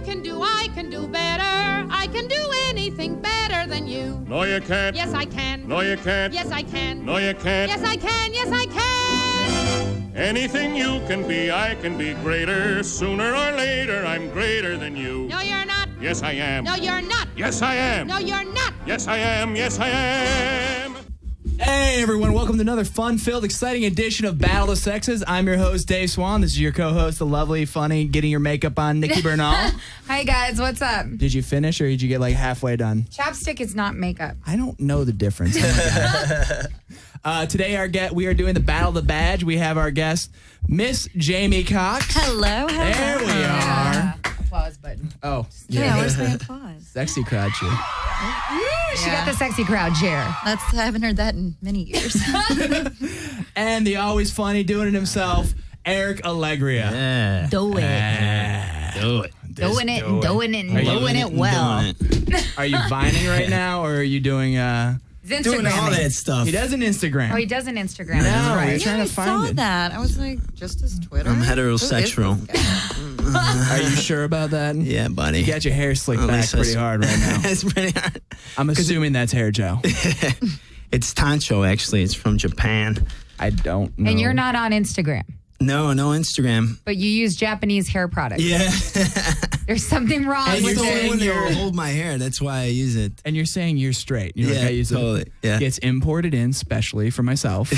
can do, I can do better. I can do anything better than you. No, you can't. Yes, I can. No, you can't. Yes, I can. No, you can't. Yes, I can. Yes, I can. Anything you can be, I can be greater. Sooner or later, I'm greater than you. No, you're not. Yes, I am. No, you're not. Yes, I am. No, you're not. Yes, I am. Yes, I am. Hey everyone, welcome to another fun-filled, exciting edition of Battle of the Sexes. I'm your host, Dave Swan. This is your co-host, the lovely, funny, getting your makeup on, Nikki Bernal. Hi guys, what's up? Did you finish or did you get like halfway done? Chapstick is not makeup. I don't know the difference. Today we are doing the Battle of the Badge. We have our guest, Miss Jamie Cox. Hello. There we are. Applause button. Oh, Yeah, where's my applause? Sexy crowd cheer. She got the sexy crowd chair. I haven't heard that in many years. And the always funny, doing it himself, Eric Allegria. Yeah. Do it. Do it. Doing it and doing it and doing it well. Are you vining right now or are you doing He's Doing all Instagramming. that stuff. He does an Instagram. Oh, he does an Instagram. No, That's we're right. trying to find I saw it. that. I was like, just his Twitter? I'm heterosexual. Are you sure about that? Yeah, buddy. You got your hair slicked At back least pretty hard right now. It's pretty hard. I'm assuming that's hair gel. It's Tancho, actually. It's from Japan. I don't know. And you're not on Instagram, No Instagram. but you use Japanese hair products. Yeah. There's something wrong And with It's the only saying one that you're- will hold my hair. That's why I use it. And you're saying you're straight. You're Yeah, like, I use totally. it. Yeah. It's imported in specially for myself.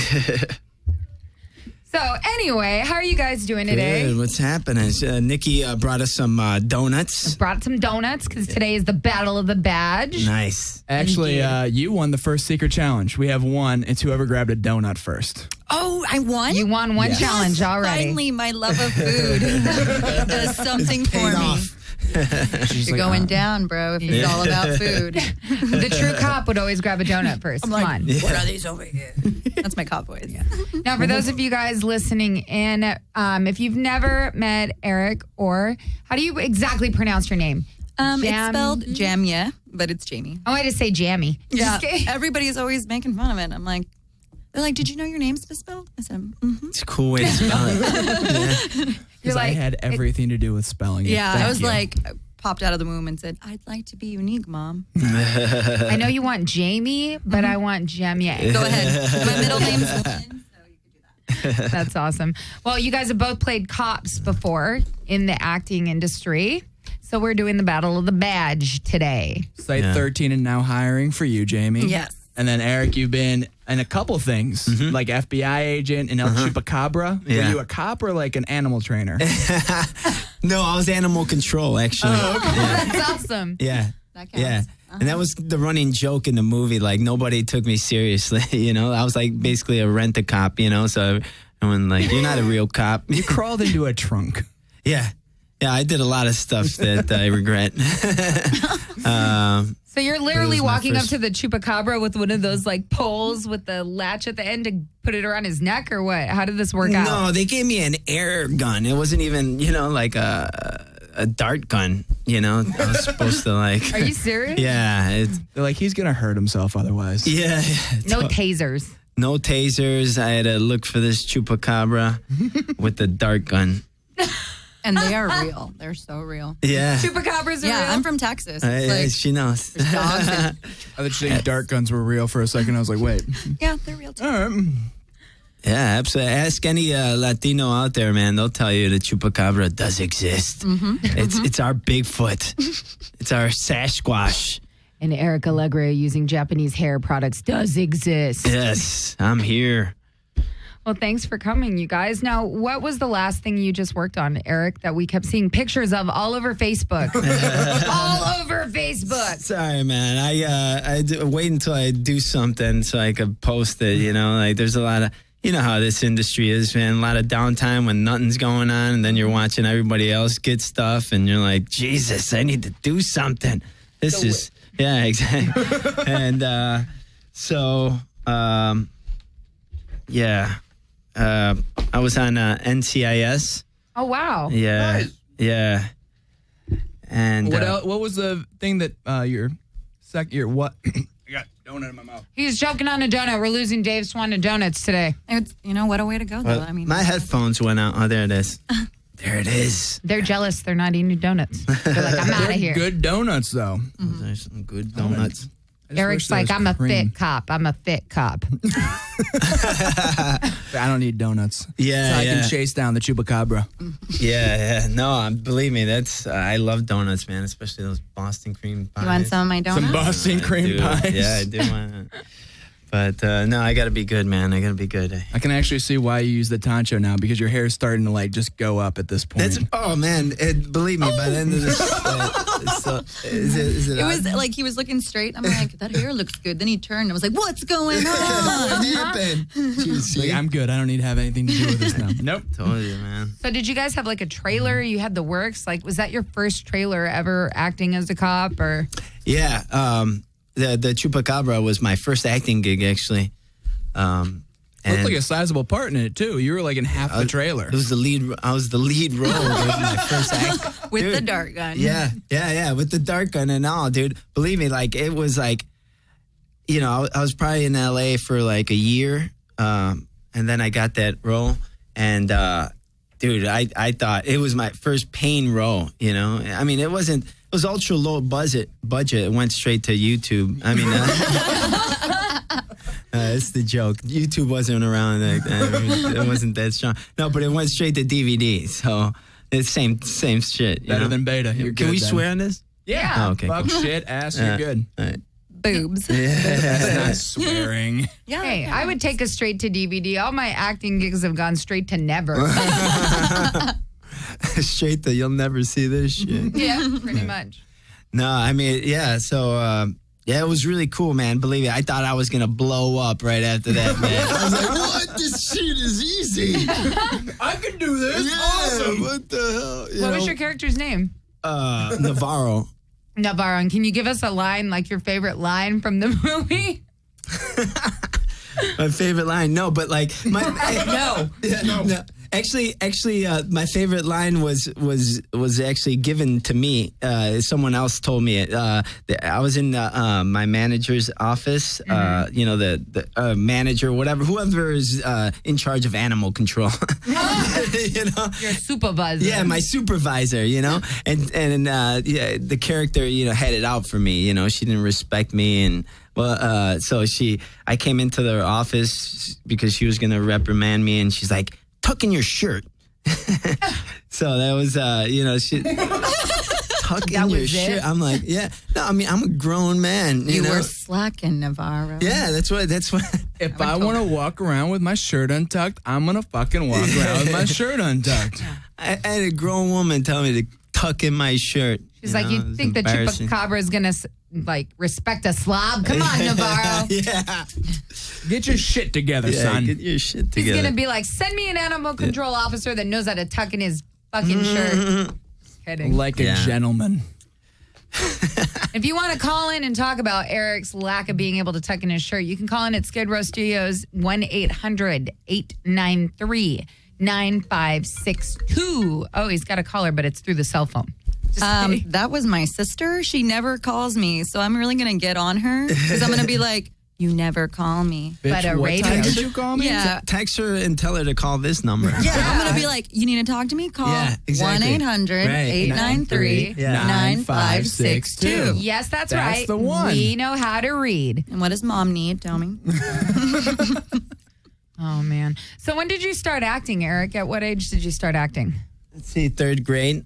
So anyway, how are you guys doing today? Good. What's happening? Nikki brought us some donuts. Brought some donuts because today is the Battle of the Badge. Nice. Actually, you won the first secret challenge. We have one. It's whoever grabbed a donut first. Oh, I won? You won one Yes. challenge already. Finally, my love of food does something for Paid me. off. She's You're like, going down, bro, if it's all about food. The true cop would always grab a donut first. Come on. What are these over here? That's my cop voice. Now, for those of you guys listening in, if you've never met Eric, or how do you exactly pronounce your name? It's Jam- spelled Jamia, but it's Jamie. I wanted to say Jammy. Yeah, Just kidding. everybody's always making fun of it. I'm like, they're like, did you know your name's misspelled? I said, mm-hmm. It's a cool way to spell it. You're I like, had everything to do with spelling it. Yeah, Thank I was you. like, I popped out of the womb and said, I'd like to be unique, Mom. I know you want Jamie, but I want Jamie. Go ahead. My middle name's Lynn, so you could do that. That's awesome. Well, you guys have both played cops before in the acting industry. So we're doing the Battle of the Badge today. Site Yeah. 13 and now hiring for you, Jamie. Yes. And then, Eric, you've been in a couple things, like FBI agent and El Chupacabra. Were Yeah. you a cop or like an animal trainer? No, I was animal control, actually. That's awesome. Yeah. That counts. Yeah. And that was the running joke in the movie. Like, nobody took me seriously, you know? I was like basically a rent-a-cop, you know? So everyone like, you're not a real cop. You crawled into a trunk. Yeah. Yeah, I did a lot of stuff that I regret. So you're literally It was my walking up first- to the Chupacabra with one of those like poles with the latch at the end to put it around his neck or what? How did this work out? No, they gave me an air gun. It wasn't even, you know, like a dart gun, you know? I was supposed to like... Are you serious? Yeah. They're like, he's going to hurt himself otherwise. Yeah. No tasers. No tasers. I had to look for this chupacabra with the dart gun. And they are real. They're so real. Yeah. Chupacabras are Yeah, real? I'm from Texas. It's Yeah, like, she knows. there's dogs and, I thought you saying dart guns were real for a second. I was like, wait. yeah, they're real too. All right. Yeah, absolutely. Ask any Latino out there, man. They'll tell you the chupacabra does exist. It's our Bigfoot. It's our Sasquatch. And Eric Allegria using Japanese hair products does exist. Yes, I'm here. Well, thanks for coming, you guys. Now, what was the last thing you just worked on, Eric, that we kept seeing pictures of all over Facebook? All over Facebook. Sorry, man. I wait until I do something so I could post it. You know, like there's a lot of, you know how this industry is, man. A lot of downtime when nothing's going on, and then you're watching everybody else get stuff, and you're like, Jesus, I need to do something. This is, yeah, exactly. And yeah. I was on NCIS. Oh, wow. Yeah. Yeah. And What was the thing that your what? I got donut in my mouth. He's choking on a donut. We're losing Dave Swan to donuts today. It's, you know, what a way to go, though. I mean, my headphones went out. Oh, there it is. There it is. They're jealous. They're not eating donuts. They're like, I'm out of here. Good donuts, though. There's some good donuts. I just Eric's wish there like, was I'm a cream. fit cop. I'm a fit cop. I don't need donuts. Yeah, So I yeah. can chase down the chupacabra. Yeah. No, believe me, I love donuts, man, especially those Boston cream pies. You want some of my donuts? Some Boston cream Dude, pies. Yeah, I do want it. But no, I got to be good, man. I got to be good. I can actually see why you use the Tancho now because your hair is starting to like just go up at this point. Oh man, believe me, by the end of this, is it It was like he was looking straight. I'm like, that hair looks good. Then he turned and was like, what's going on? happened? Like, I'm good. I don't need to have anything to do with this now. Nope. Told you, man. So did you guys have like a trailer? You had the works? Like, was that your first trailer ever acting as a cop or? Yeah, the Chupacabra was my first acting gig, actually. Looked like a sizable part in it too. You were like in half the trailer. It was the lead. I was the lead role. It was my first act. With Dude, the dart gun. Yeah, with the dart gun and all, dude. Believe me, like it was like, I was probably in LA for like a year, and then I got that role, and dude, I thought it was my first paying role. I mean, it wasn't. It was ultra low budget. It went straight to YouTube. I mean, it's the joke. YouTube wasn't around. It wasn't that strong. No, but it went straight to DVD. So it's same shit. Better than beta. You're Can good we then. swear on this? Yeah. Oh, okay. Fuck, Cool. shit, ass, you're good. All right. Boobs. That's not swearing. Yeah. Hey, I would take us straight to DVD. All my acting gigs have gone straight to never. Straight to you'll never see this shit. Yeah, pretty much. No, I mean, yeah. So, it was really cool, man. Believe me, I thought I was gonna blow up right after that, man. I was like, "What? This shit is easy. I can do this. Yeah, what the hell?" What was your character's name? Navarro. Navarro. And can you give us a line, like your favorite line from the movie? My favorite line. No, but like my no. Actually, my favorite line was actually given to me. Someone else told me it. I was in my manager's office. The manager, whoever is in charge of animal control. Your supervisor. Yeah, my supervisor. And the character had it out for me. She didn't respect me and. Well, I came into their office because she was going to reprimand me, and she's like, tuck in your shirt. So that was, she tuck in your shirt. I'm like, yeah. No, I mean, I'm a grown man. You were slacking, Navarro. Yeah, that's what. If I want to walk around with my shirt untucked, I'm going to fucking walk around with my shirt untucked. I had a grown woman tell me to tuck in my shirt. She's like, you think the chupacabra is going to, respect a slob? Come on, Navarro. Yeah. Get your shit together, son. Get your shit He's together. going to be like, send me an animal control officer that knows how to tuck in his fucking shirt. Just kidding. Like a gentleman. If you want to call in and talk about Eric's lack of being able to tuck in his shirt, you can call in at Skidrow Studios 1-800-893-9562. Oh, he's got a caller, but it's through the cell phone. That was my sister. She never calls me, so I'm really gonna get on her because I'm gonna be like, "You never call me." But a what radio time did show- you call me? Yeah. Text her and tell her to call this number. Yeah, I'm gonna be like, "You need to talk to me? Call Yeah, exactly. 1-800-893-9562." Yes, that's That's right. the one. We know how to read. And what does mom need? Tell me. Oh, man. So when did you start acting, Eric? At what age did you start acting? Let's see, 3rd grade.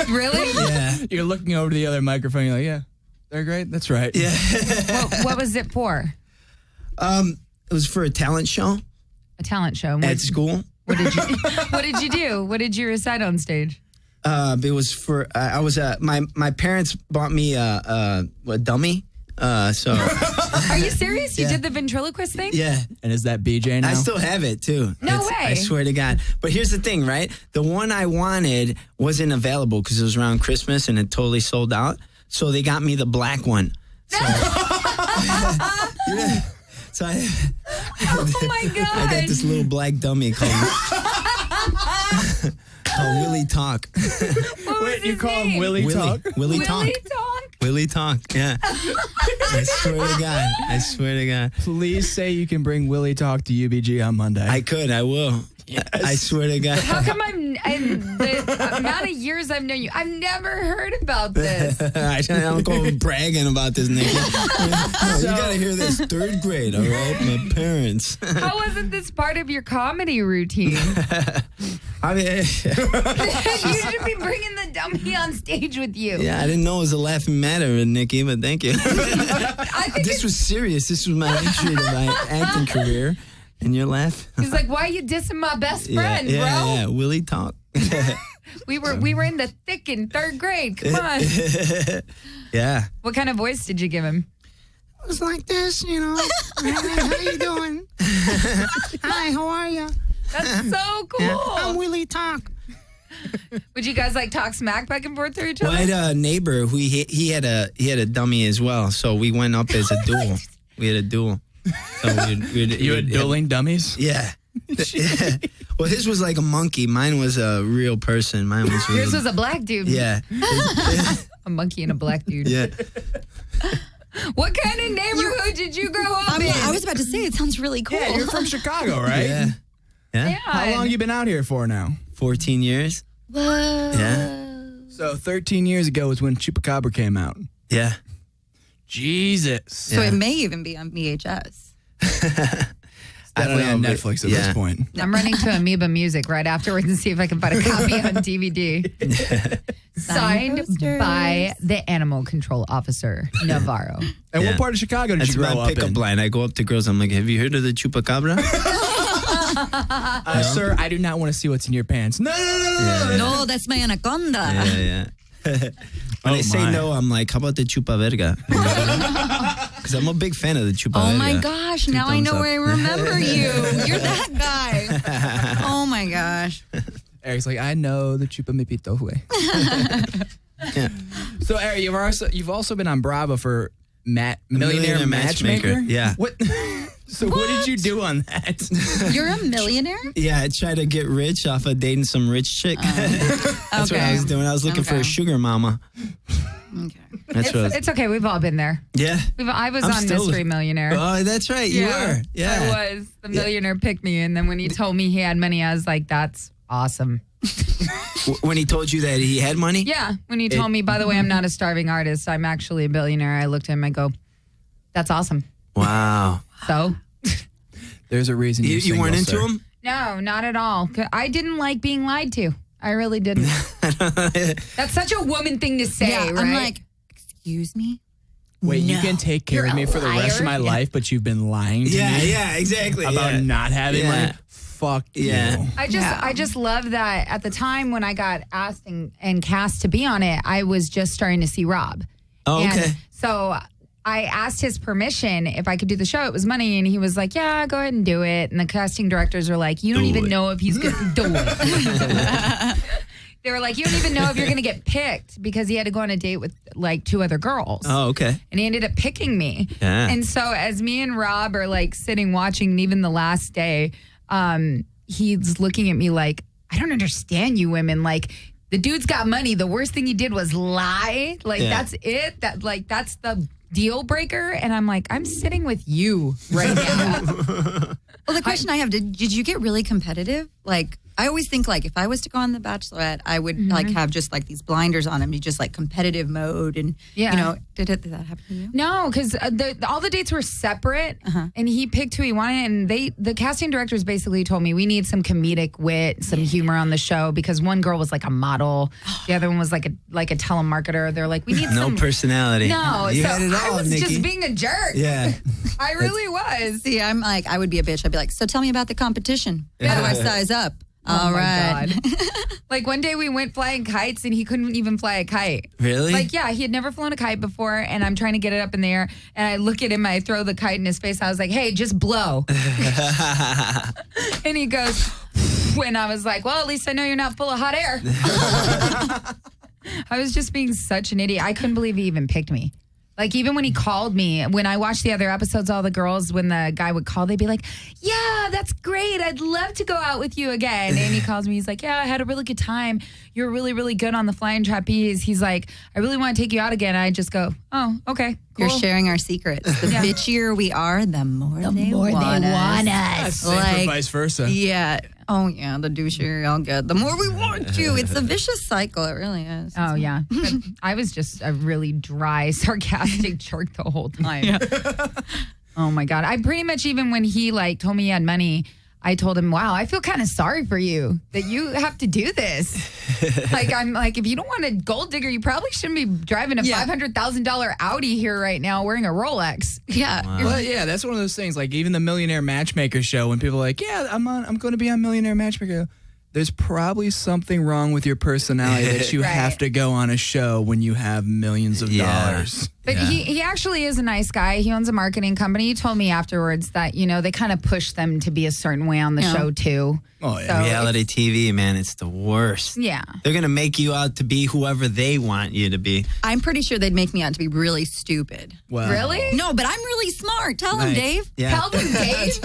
Really? Yeah. You're looking over to the other microphone. You're like, yeah, they're great. That's right. Yeah. What was it for? It was for a talent show A talent show. at school. What did you do? What did you recite on stage? It was for I was my parents bought me a dummy. So Are you serious? You Yeah. did the ventriloquist thing? yeah, And is that BJ now? I still have it too. No I way. swear to God. But here's the thing, right? The one I wanted wasn't available because it was around Christmas and it totally sold out. So they got me the black one. So, yeah. So Oh my God. I got this little black dummy called Willie Talk. What was Wait, you his call him name? Willie Talk? Willie Willie Talk. Talk? Willie Talk. Yeah. I swear to God. I swear to God. Please say you can bring Willie Talk to UBG on Monday. I will. I swear to God. How come in the amount of years I've known you, I've never heard about this? I don't go bragging about this, Nikki. You gotta hear this. 3rd grade, all right? My parents. How wasn't this part of your comedy routine? I mean, You should be bringing the dummy on stage with you. yeah, I didn't know it was a laughing matter, Nikki, but thank you. I think This was serious. This was my entry to my acting career, and you're laughing. he's like, why are you dissing my best friend, bro? Yeah, Willie talk. We were in the thick in 3rd grade. Come on. Yeah. What kind of voice did you give him? It was like this, you know. How you doing? Hi, how are you? That's so cool. I'm Willie Talk. Would you guys like talk smack back and forth to each other? Well, I had a neighbor who he had a dummy as well, so we went up as a duel. We had a duel. So You had dueling dummies? Yeah. Well, his was like a monkey. Mine was a real person. Mine was real. Yours was a black dude. Yeah. A monkey and a black dude. Yeah. What kind of neighborhood did you grow up in? I was about to say, it sounds really cool. Yeah, you're from Chicago, right? Yeah. Yeah. How long you been out here for now? 14 years. Whoa. Yeah. So 13 years ago was when Chupacabra came out. Yeah. Jesus. So it may even be on VHS. Definitely on but- Netflix at yeah. this point. I'm running to Amoeba Music right afterwards and see if I can find a copy on DVD. Signed posters. by the animal control officer, Navarro. And Yeah. what part of Chicago did That's you grow my up pickup in? line. I go up to girls. I'm like, have you heard of the Chupacabra? Sir, I do not want to see what's in your pants. No. No, that's my anaconda. Yeah. When they say my. no, I'm like, how about the Chupa Verga? Because I'm a big fan of the Chupa Verga. Oh my gosh, now I thumbs know up. where I remember you. You're that guy. Oh my gosh. Eric's like, I know the Chupa Mi Pito way. Yeah. So, Eric, you've also been on Bravo for Millionaire Matchmaker? Yeah. What? So what did you do on that? You're a millionaire? Yeah, I tried to get rich off of dating some rich chick. That's what I was doing. I was looking for a sugar mama. Okay. That's what I was, It's okay. We've all been there. yeah. I was I'm on still- Mystery Millionaire. Oh, that's right. You were. Yeah. I was. The millionaire picked me, and then when he told me he had money, I was like, that's awesome. When he told you that he had money? Yeah. When he told me, by the way, I'm not a starving artist, I'm actually a billionaire, I looked at him, I go, that's awesome. Wow. So? There's a reason you're You weren't single, into sir. him? No, not at all. I didn't like being lied to. I really didn't. That's such a woman thing to say, Yeah, right? I'm like, excuse me? Wait, you No. can take care of You're me a for the rest of liar? my life, but you've been lying to Yeah, me yeah, exactly. about yeah. not having Yeah. money? Fuck Yeah. you. I just love that at the time when I got asked and cast to be on it, I was just starting to see Rob. Oh, okay. And so I asked his permission if I could do the show. It was money, and he was like, yeah, go ahead and do it. And the casting directors were like, you don't even know if he's going to do it. They were like, you don't even know if you're going to get picked, because he had to go on a date with like 2 other girls. Oh, okay. And he ended up picking me. Yeah. And so as me and Rob are like sitting watching, and even the last day, he's looking at me like, I don't understand you women. Like, the dude's got money. The worst thing he did was lie. Like, Yeah. that's it. That's the deal breaker. And I'm like, I'm sitting with you right now. Well, the question I have, did you get really competitive? Like, I always think, like, if I was to go on The Bachelorette, I would, like, have just, like, these blinders on and be just, like, competitive mode. And, Yeah. you know, did that happen to you? No, because all the dates were separate, and he picked who he wanted. And the casting directors basically told me we need some comedic wit, some humor on the show, because one girl was like a model, the other one was like a telemarketer. They're like, we need No some personality. No, You so had it all, I was Nikki. just being a jerk. Yeah. I really was. See, I'm like, I would be a bitch. I'd be like, so tell me about the competition. How do I size up? All Oh my right. God. Like one day we went flying kites and he couldn't even fly a kite. Really? Like, yeah, he had never flown a kite before, and I'm trying to get it up in the air, and I look at him, I throw the kite in his face. I was like, hey, just blow. And he goes, and I was like, well, at least I know you're not full of hot air. I was just being such an idiot. I couldn't believe he even picked me. Like, even when he called me, when I watched the other episodes, all the girls, when the guy would call, they'd be like, yeah, that's great. I'd love to go out with you again. And he calls me. He's like, yeah, I had a really good time. You're really, really good on the flying trapeze. He's like, I really want to take you out again. I just go, oh, okay, cool. You're sharing our secrets. The bitchier we are, the more they want us. Same for Like, vice versa. Yeah. Oh, yeah, the douchier I'll get, the more we want you. It's a vicious cycle. It really is. Oh, yeah. But I was just a really dry, sarcastic jerk the whole time. Oh, my God. I pretty much, even when he like told me he had money, I told him, wow, I feel kind of sorry for you that you have to do this. Like, I'm like, if you don't want a gold digger, you probably shouldn't be driving a $500,000 Audi here right now wearing a Rolex. Yeah. Well, yeah, that's one of those things. Like even the Millionaire Matchmaker show, when people are like, yeah, I'm going to be on Millionaire Matchmaker. There's probably something wrong with your personality that you have to go on a show when you have millions of dollars. But he actually is a nice guy. He owns a marketing company. He told me afterwards that, they kind of push them to be a certain way on the show, too. Oh, yeah. So Reality TV, man, it's the worst. Yeah. They're going to make you out to be whoever they want you to be. I'm pretty sure they'd make me out to be really stupid. Wow. Really? No, but I'm really smart. Tell them, Dave. Yeah. Tell them, Dave.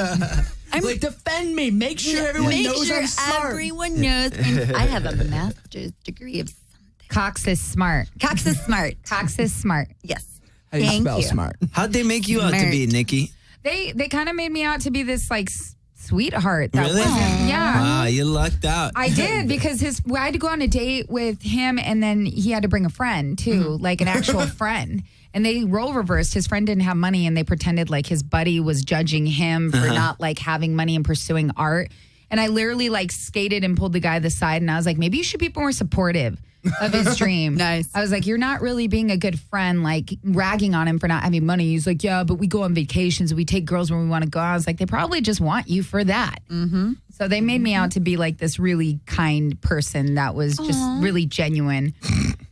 I'm like, defend me. Make sure everyone knows I'm smart. Everyone knows. And I have a master's degree of something. Cox is smart. Cox is smart. Cox is smart. Yes. How do you Thank spell you. smart? How'd they make you out to be, Nikki? They kind of made me out to be this like sweetheart. That Really? wasn't. Yeah. Wow, you lucked out. I did because I had to go on a date with him and then he had to bring a friend too, like an actual friend. And they role reversed. His friend didn't have money and they pretended like his buddy was judging him for not like having money and pursuing art. And I literally like skated and pulled the guy to the side and I was like, maybe you should be more supportive of his dream. Nice. I was like, you're not really being a good friend, like ragging on him for not having money. He's like, yeah, but we go on vacations and we take girls when we want to go. I was like, they probably just want you for that. Mm-hmm. So they made me out to be like this really kind person that was just really genuine.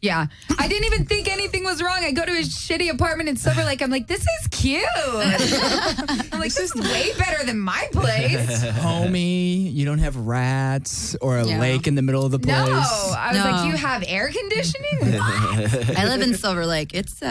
Yeah. I didn't even think anything was wrong. I go to his shitty apartment in Silver Lake. I'm like, this is cute. I'm like, this is way better than my place. Homie, you don't have rats or a lake in the middle of the place. No. I was like, you have air conditioning? What? I live in Silver Lake. It's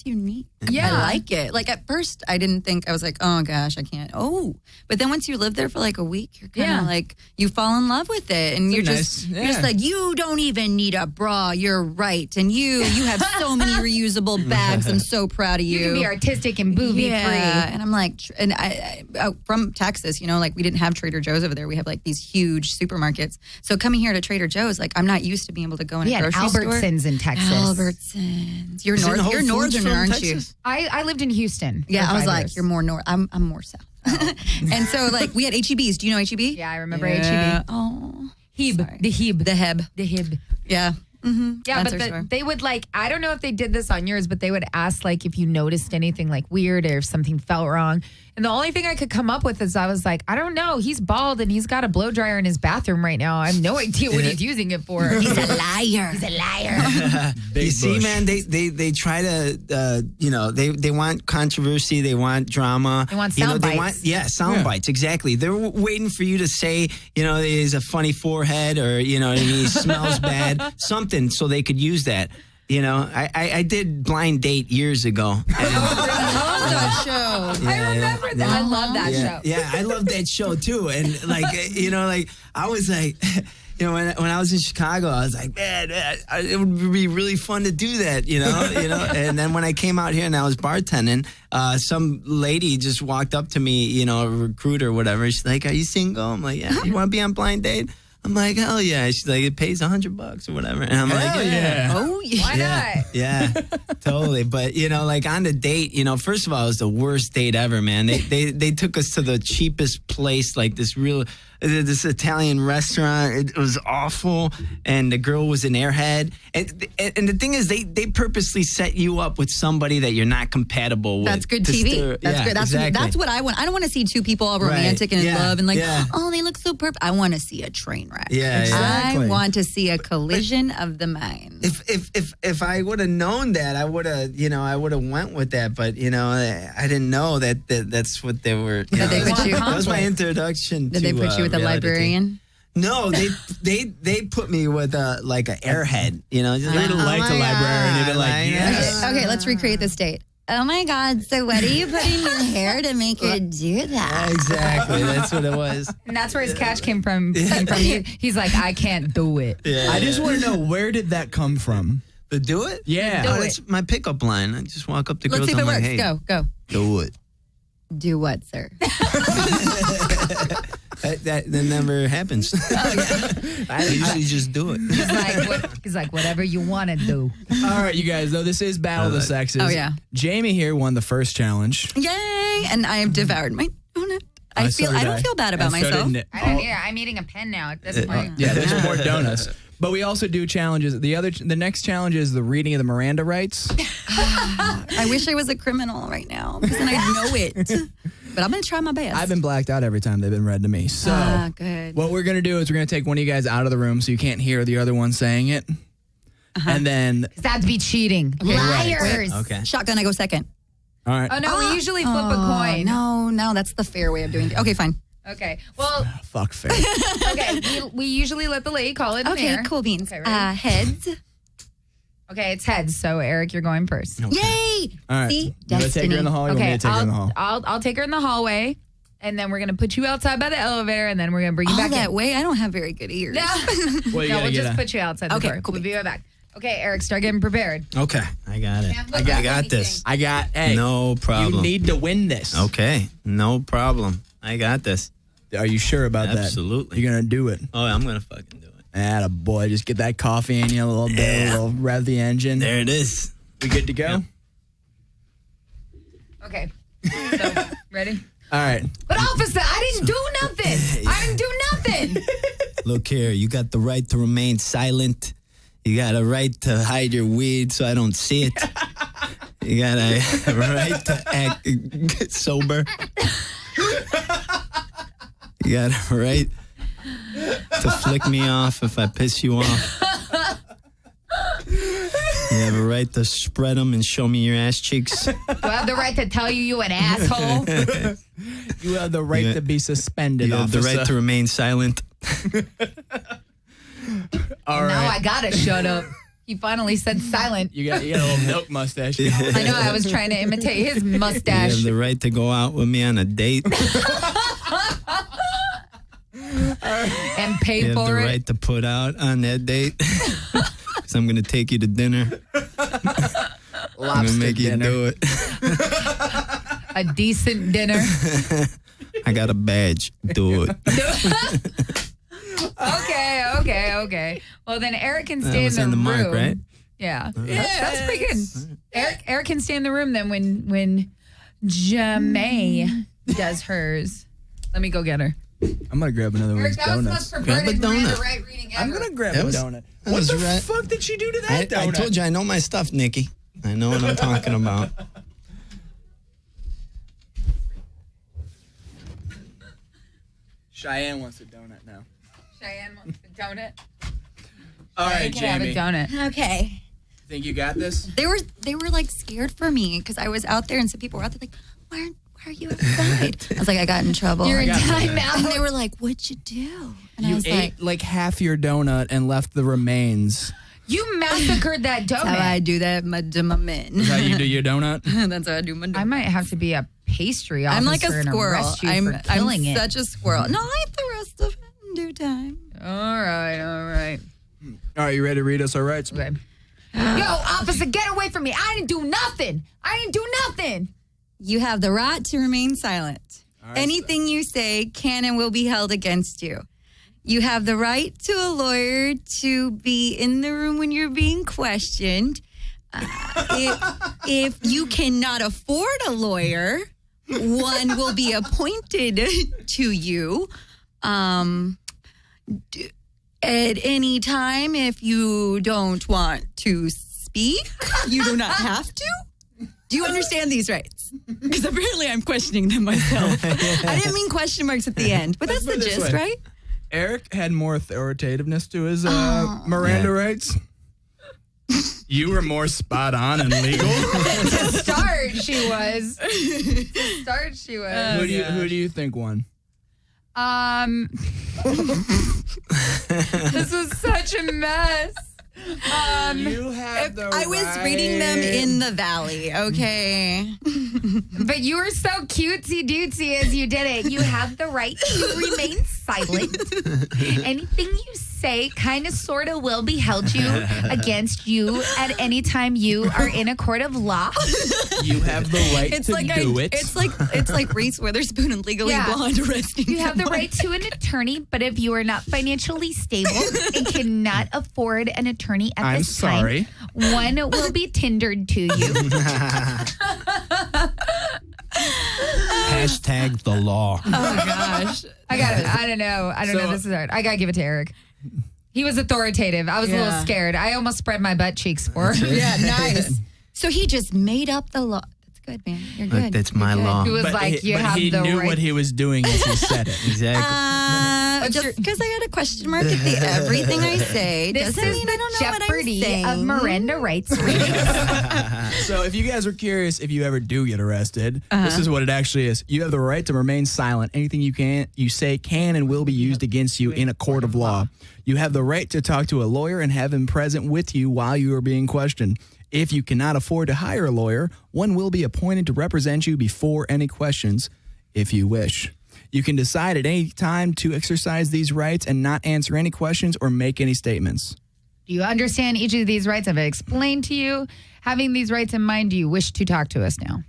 unique. Yeah. I like it. Like at first I didn't think, I was like, oh gosh, I can't. Oh, but then once you live there for like a week, you're kind of like, you fall in love with it. And you're just like, you don't even need a bra. You're right. And you have so many reusable bags. I'm so proud of you. You can be artistic and booby free. And I'm like, and I from Texas, like we didn't have Trader Joe's over there. We have like these huge supermarkets. So coming here to Trader Joe's, like I'm not used to being able to go in a grocery store. Albertsons in Texas. Albertsons. You're Isn't Whole you're Foods northern, from aren't Texas? you? I lived in Houston. Yeah, for I was 5 like, years. you're more north. I'm more south. And so like we had HEBs. Do you know HEB? Yeah, I remember HEB. Oh, Heb. sorry. The Heb. The Heb. The Heb. Yeah. Mm-hmm. Yeah, That's but our store. they would like, I don't know if they did this on yours, but they would ask like if you noticed anything like weird or if something felt wrong. And the only thing I could come up with is I was like, I don't know. He's bald and he's got a blow dryer in his bathroom right now. I have no idea what he's using it for. He's a liar. He's a liar. Big You see, bush. man, they try to, they want controversy, they want drama. They want sound bites. Sound bites, exactly. They're waiting for you to say, he has a funny forehead or, he smells bad, something, so they could use that. I did Blind Date years ago. That show. I remember that. I love that show. Yeah, I love that show too. And I was like, when I was in Chicago, I was like, man, it would be really fun to do that, And then when I came out here and I was bartending, some lady just walked up to me, a recruiter or whatever. She's like, "Are you single?" I'm like, "Yeah." "You want to be on Blind Date?" I'm like, "Hell yeah." She's like, "It pays $100 or whatever." And I'm like, yeah. Oh, yeah. Why not? Yeah, totally. But like on the date, first of all, it was the worst date ever, man. They took us to the cheapest place, like this this Italian restaurant. It was awful, and the girl was an airhead. And the thing is, they purposely set you up with somebody that you're not compatible with. That's good TV. That's good. That's what I want. I don't want to see two people all romantic and in love and oh, they look so perfect. I want to see a train wreck. Yeah, exactly. I want to see a collision of the minds. If I would have known that, I would have went with that. But I didn't know that's what they were. Did they put you? That was my introduction. Did they put you with a librarian? No, they put me with like an airhead. They liked a librarian. They'd be like, yes. Okay, let's recreate this date. Oh my God! So what are you putting in your hair to make her do that? Exactly, that's what it was. And that's where his catch came from. He's like, I can't do it. Yeah, I just want to know, where did that come from? To do it? Yeah. Oh, it's my pickup line. I just walk up to girls. Let's see if it I'm works. like, hey, Go. do it. Do what, sir? That never happens. I usually just do it. He's like, whatever you want to do. All right, you guys, though, this is Battle of the Sexes. Oh, yeah. Jamie here won the first challenge. Yay! And I have devoured my donut. I don't feel bad about myself. I'm eating a pen now at this point. Yeah, there's more donuts. But we also do challenges. The next challenge is the reading of the Miranda rights. I wish I was a criminal right now because then I'd know it. But I'm going to try my best. I've been blacked out every time they've been read to me. So good. What we're going to do is we're going to take one of you guys out of the room so you can't hear the other one saying it. And then... That'd be cheating. Okay, Liars. right. Okay. Shotgun, I go second. All right. Oh, no, we usually flip a coin. No, that's the fair way of doing it. Okay, fine. Okay, well... Fuck fair. Okay, we usually let the lady call it Okay, fair. cool beans. Okay, ready? Heads. Okay, it's heads. So, Eric, you're going first. Okay. Yay! All right. See? You want to take her in the hall? Or you want me to take her in the hall? I'll take her in the hallway, and then we're going to put you outside by the elevator, and then we're going to bring you All back that in. way? I don't have very good ears. No, Well, we'll just put you outside the door. Cool. We'll be right back. Okay, Eric, start getting prepared. Okay, I got it. I got this. Hey, No problem. You need to win this. Okay, no problem. I got this. Are you sure about that? Absolutely. You're going to do it. Oh, I'm going to fucking do it. Atta boy, just get that coffee in you a little bit, a little rev the engine. There it is. We good to go? Yep. Okay, so, ready? All right. But officer, I didn't do nothing. I didn't do nothing. Look here, you got the right to remain silent. You got a right to hide your weed so I don't see it. You got a right to act sober. You got a right to flick me off if I piss you off. You have a right to spread them and show me your ass cheeks. Do I have the right to tell you an asshole? You have the right to be suspended, You have the right to remain silent. All right. Now I gotta shut up. He finally said silent. You got a little milk mustache. I know, I was trying to imitate his You mustache. have the right to go out with me on a date. And pay You have for the it. right to put out on that date. Because I'm going to take you to dinner. I'm going to make you do it. A decent dinner. I got a badge. Do it. Okay. Well, then Eric can stay in was the in the room. mark, right? Yeah. That's pretty good. Eric can stay in the room then when Jamie does hers. Let me go get her. I'm going to grab another one of Eric, these that was the donuts. most Grab a perverted Miranda donut. right reading ever. I'm going to grab That a was- donut. that What was the right. fuck did she do to I that donut? I told you I know my stuff, Nikki. I know what I'm talking about. Cheyenne wants a donut now. Cheyenne wants a donut. All right, You can Jamie. have a donut. Okay. Think you got this? They were like scared for me because I was out there and some people were out there like, why are you outside? I was like, I got in trouble. You're in got that. And timeout. they were like, what'd you do? And I You was ate like, half your donut and left the remains. You massacred that that's how I donut. do that, my men. Is that how you do your donut? That's how I do my I might have to be a pastry officer I'm like a and squirrel. arrest you I'm for killing it. such a squirrel. No, I eat the rest of it in due time. All right. All right, you ready to read us our rights? Okay. Yo, officer, get away from me. I didn't do nothing. You have the right to remain silent. right, Anything you say can and will be held against you. You have the right to a lawyer to be in the room when you're being questioned. If you cannot afford a lawyer, one will be appointed to you. At any time, if you don't want to speak, you do not have to. Do you understand these rights? Because apparently I'm questioning them myself. I didn't mean question marks at the end, but that's the put it this gist, way. right? Eric had more authoritativeness to his Miranda rights. You were more spot on and legal. To start, she was. Who do you think won? This was such a mess. You have the I was reading them in the valley, okay? But you were so cutesy dootsy as you did it. You have the right to remain silent. Anything you say kind of sort of will be held against you at any time you are in a court of law. You have the right to do it. It's like Reese Witherspoon and Legally Blonde arresting. You have the right to an attorney, but if you are not financially stable and cannot afford an attorney at this time, one will be tendered to you. Hashtag the law. Oh gosh. I got it. I don't know. This is hard. I got to give it to Eric. He was authoritative. I was a little scared. I almost spread my butt cheeks for him. Yeah, nice. So he just made up the law. That's good, man. You're good. Look, that's my law. He was you have he the knew right. what he was doing as he said it. Exactly. Just because I got a question mark at the everything I say This doesn't is mean the I don't know what I'm Jeopardy saying. of Miranda rights readings. So if you guys were curious, if you ever do get arrested, this is what it actually is. You have the right to remain silent. Anything you say can and will be used against you in a court of law. You have the right to talk to a lawyer and have him present with you while you are being questioned. If you cannot afford to hire a lawyer, one will be appointed to represent you before any questions, if you wish. You can decide at any time to exercise these rights and not answer any questions or make any statements. Do you understand each of these rights I've explained to you? Having these rights in mind, do you wish to talk to us now?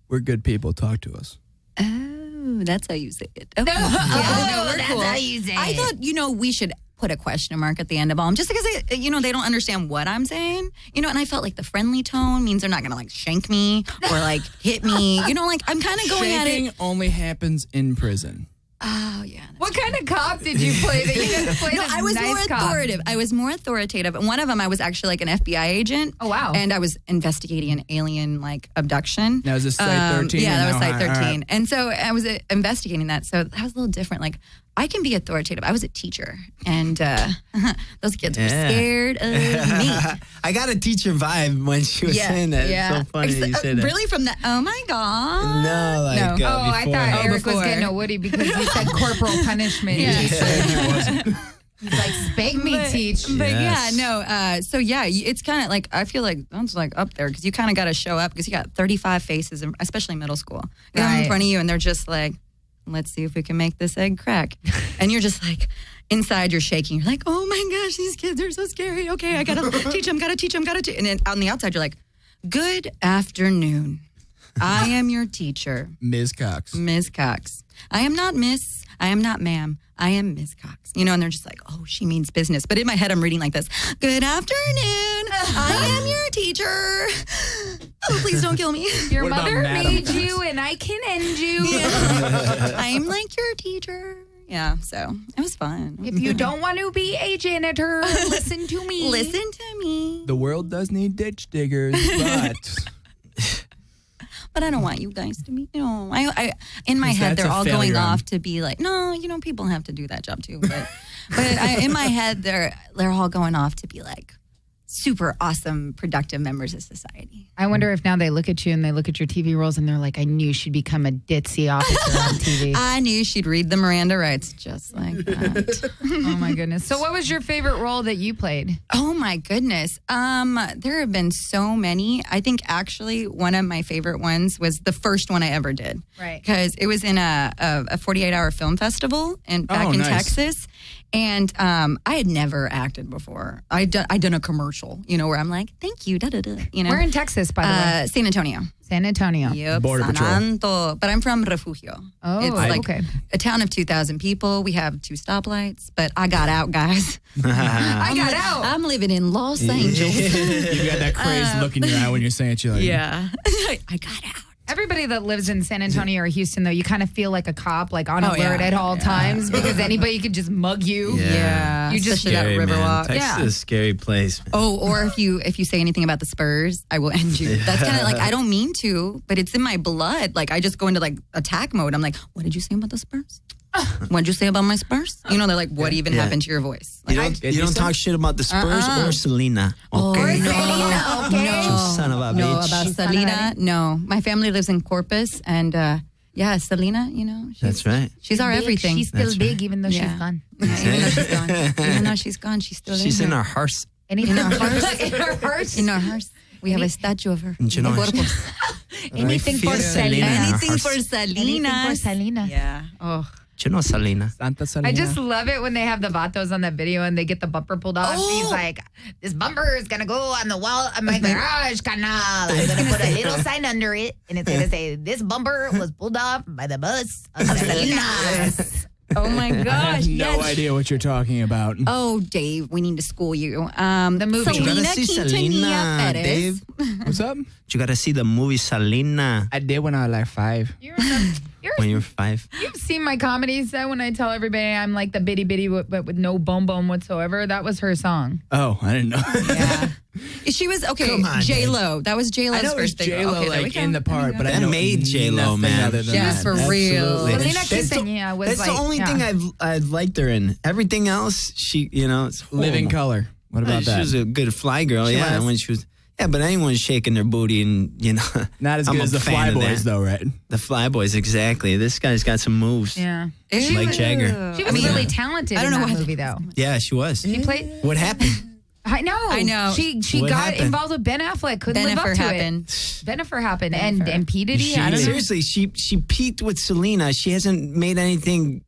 We're good people. Talk to us. Oh, that's how you say it. Okay. We're that's cool. how you say I thought, we should put a question mark at the end of all them just because they don't understand what I'm saying, and I felt like the friendly tone means they're not gonna shank me or hit me, I'm kind of going at it. Shanking only happens in prison. Oh yeah. What kind of cop did you play that you got to play? No, I was more authoritative. I was more authoritative. And one of them, I was actually an FBI agent. Oh wow! And I was investigating an alien abduction. Now is this Site 13? Yeah, that was Site 13. Right. And so I was investigating that. So that was a little different. I can be authoritative. I was a teacher, and those kids were scared of me. I got a teacher vibe when she was saying that. Yeah. It's so funny you say that. Really from the, oh my God. No, I before. thought Eric was before. getting a Woody because you said corporal punishment. Yeah. He's like, spank me, teach. But Yes. it's kind of I feel like that's up there because you kind of got to show up because you got 35 faces, especially middle school. They have them in front of you and they're just let's see if we can make this egg crack. And you're just inside you're shaking. You're like, oh my gosh, these kids are so scary. Okay, I gotta teach them. And then on the outside, you're like, good afternoon. I am your teacher. Ms. Cox. Ms. Cox. I am not Miss. I am not ma'am. I am Ms. Cox. And they're just oh, she means business. But in my head, I'm reading like this. Good afternoon. I am your teacher. Oh, please don't kill me. Your What about mother Madam made you and I can end you. Yeah. I'm your teacher. Yeah, so it was fun. If you don't want to be a janitor, listen to me. Listen to me. The world does need ditch diggers, But I don't want you guys to be, I in my head, that's they're a all going failure off to be no, people have to do that job too. But in my head, they're all going off to be super awesome, productive members of society. I wonder if now they look at you and they look at your TV roles and they're like, I knew she'd become a ditzy officer on TV. I knew she'd read the Miranda rights just like that. Oh my goodness. So what was your favorite role that you played? Oh my goodness. There have been so many. I think actually one of my favorite ones was the first one I ever did. Right. Because it was in a 48-hour film festival back in nice. Texas. And I had never acted before. I'd done a commercial, where I'm like, thank you, da-da-da, We're in Texas, by the way. San Antonio. San Antonio. Yep, Border San Patrol. Anto. But I'm from Refugio. Oh, it's okay. a town of 2,000 people. We have 2 stoplights, but I got out, guys. I got out. I'm living in Los Angeles. You got that crazed look in your eye when you're saying it. You're like, Yeah. I got out. Everybody that lives in San Antonio or Houston, though, you kind of feel like a cop, on Oh, alert yeah. at all times because anybody could just mug you. Yeah. You just Especially that Scary, man. Riverwalk. Texas is a scary place. Man. Oh, or if you say anything about the Spurs, I will end you. That's kind of I don't mean to, but it's in my blood. I just go into attack mode. I'm like, what did you say about the Spurs? What did you say about my Spurs? They're like, what even happened to your voice? You don't talk shit about the Spurs or Selena. Okay. No. You son of a No, bitch. about Selena, no. My family lives in Corpus, and Selena, That's right. she's our Big. everything. She's still That's big even though she's gone. Even though she's gone. Even though she's gone, she's still She's in here. our hearse. Anything In our hearse? In our hearse? In our hearse. We have a statue of her. You know, Anything for feel Selena. Selena. Anything Hearse. for Selena. Anything for Selena. Yeah. Oh. You know Selena. Santa Selena. I just love it when they have the vatos on that video and they get the bumper pulled off. He's like, this bumper is going to go on the wall of my garage canal. I'm going to put a little sign under it and it's going to say, this bumper was pulled off by the bus of Salinas. Oh my gosh! I have no idea what you're talking about. Oh, Dave, we need to school you. The movie. You gotta Selena see Quintanilla Selena, Perez. Dave. What's up? You gotta see the movie Selena I did when I was like 5. You remember? when you're 5. You've seen my comedy set when I tell everybody I'm like the bitty bitty but with no bum bum whatsoever. That was her song. Oh, I didn't know. Yeah. She was okay. Come on, J-Lo. That was J-Lo's I know it was first thing. J-Lo Okay, there we like go. in the part, but I That know made J-Lo, nothing man. other than She that. was for real. Absolutely. Selena Quintanilla was That's like, the only yeah. thing I've liked her in. Everything else, she, it's horrible. Living Color. What about She that? was a good fly girl, She yeah. was. When she was, yeah, but anyone's shaking their booty and Not as I'm good a as the fan of Flyboys, that. though, right? The Flyboys, exactly. This guy's got some moves. Yeah. Like Jagger. She was really talented I don't in know that why movie though. Yeah, she was. She played What happened? I know. She What got happened? involved with Ben Affleck. Couldn't live up Bennifer to happened. it. Bennifer happened. And P. Diddy. I don't know. Seriously, she peaked with Selena. She hasn't made anything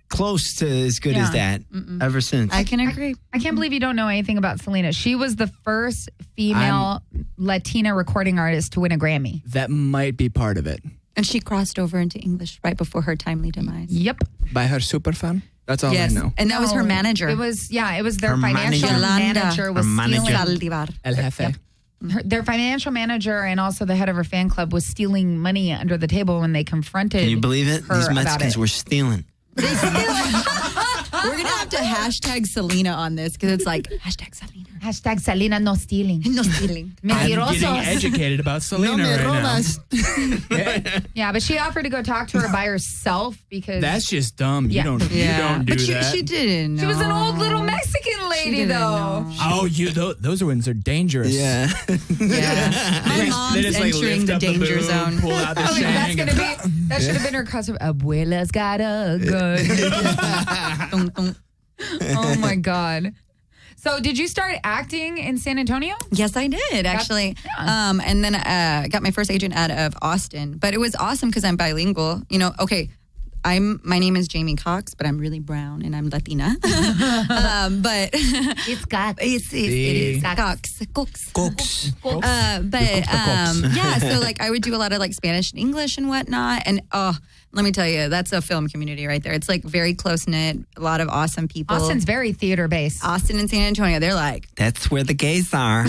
close to as good as that ever since. I can agree. I can't believe you don't know anything about Selena. She was the first female Latina recording artist to win a Grammy. That might be part of it. And she crossed over into English right before her timely demise. Yep. By her superfan? That's all Yes, I know. and that was her No, manager. It was their Her financial manager. manager was Her manager. stealing. Saldivar. El Jefe. Their financial manager and also the head of her fan club was stealing money under the table when they confronted. Can you believe it? her These about Mexicans it. were stealing. We're gonna have to hashtag Selena on this because it's like hashtag Selena. Hashtag Selena no stealing. No stealing. I'm getting Mentirosos. educated about Selena right now. Yeah, but she offered to go talk to her by herself because That's just dumb. Yeah. You don't do But that. she didn't know. she was an old little Mexican lady didn't though. know. Oh, those ones are dangerous. Yeah. Yeah. My They mom's just, like, entering lift the up the danger boob, zone. Pull out the Oh, yeah, that's shank. gonna be that should have been her cousin. Abuela's got a gun. Dun, dun. Oh my god. So did you start acting in San Antonio? Yes, I did actually. yeah. And then got my first agent out of Austin. But it was awesome because I'm bilingual. Okay. My name is Jamie Cox, but I'm really brown and I'm Latina. But It's got it is Cox. Cooks. Yeah, so like I would do a lot of like Spanish and English and whatnot. And let me tell you, that's a film community right there. It's like very close knit, a lot of awesome people. Austin's very theater based. Austin and San Antonio, they're like, That's where the gays are.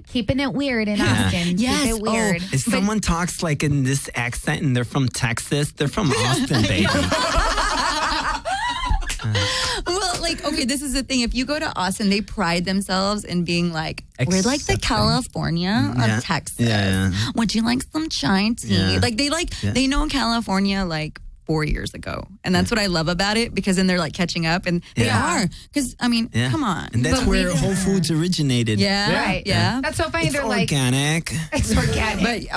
Keeping it weird in Austin. Yes. Keep it weird. If someone talks like in this accent and they're from Texas, they're from Austin, baby. well, like, okay, this is the thing. If you go to Austin, they pride themselves in being like, we're like the Accepting. California Yeah. of Texas. Yeah, yeah. Would you like some chai tea? Yeah. Like they know California like 4 years ago. And that's what I love about it because then they're like catching up and they Yeah. are. Because, I mean, Yeah. come on. And that's But where we- Whole Foods originated. Yeah. Right. Yeah. That's so funny. It's They're like, organic. it's organic.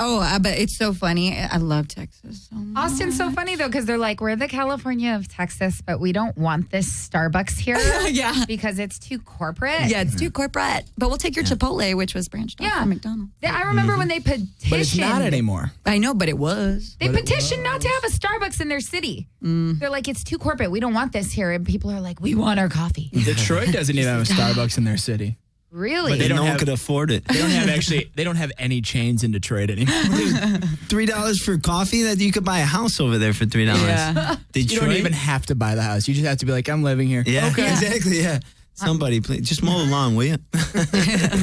But it's so funny. I love Texas so much. Austin's so funny though because they're like, we're the California of Texas, but we don't want this Starbucks here Yeah. because it's too corporate. Yeah, it's too corporate. But we'll take your Chipotle, which was branched off Yeah. from McDonald's. I remember when they petitioned. But it's not anymore. I know, but it was. They petitioned not to have a Starbucks in their city. They're like, it's too corporate. We don't want this here. And people are like, we want our coffee. Detroit doesn't even have a Starbucks in their city. Really? But they And don't no one have- could afford it. They don't have any chains in Detroit anymore. $3 for coffee? That you could buy a house over there for $3. Yeah. Detroit? You don't even have to buy the house. You just have to be like, I'm living here. Yeah, Okay. exactly. Yeah. Somebody, please, just mow the lawn, will you?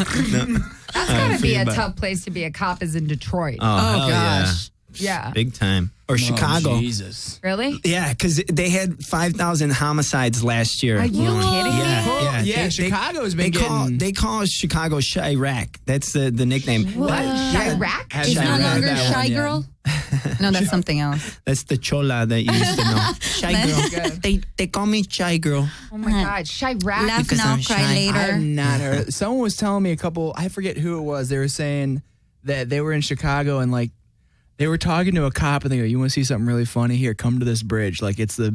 That's got to be a but- tough place to be a cop is in Detroit. Oh, hell gosh. Yeah. yeah. Big time. Or Oh, Chicago. Jesus. Really? Yeah, because they had 5,000 homicides last year. Are you kidding me? Yeah, Yeah, Chicago's been getting- They call Chicago Chirac. That's the nickname. What? Yeah. Chirac? Has It's no Chirac longer that Shy one, yeah. Girl. No, that's something else. That's the chola that you used to know. Shy girl. They call me Shy girl. Oh my God. Chirac. Laugh Because now, I'm cry shy. later. I've not heard. Someone was telling me I forget who it was. They were saying that they were in Chicago and like they were talking to a cop and they go, "You want to see something really funny? Here, come to this bridge. Like it's the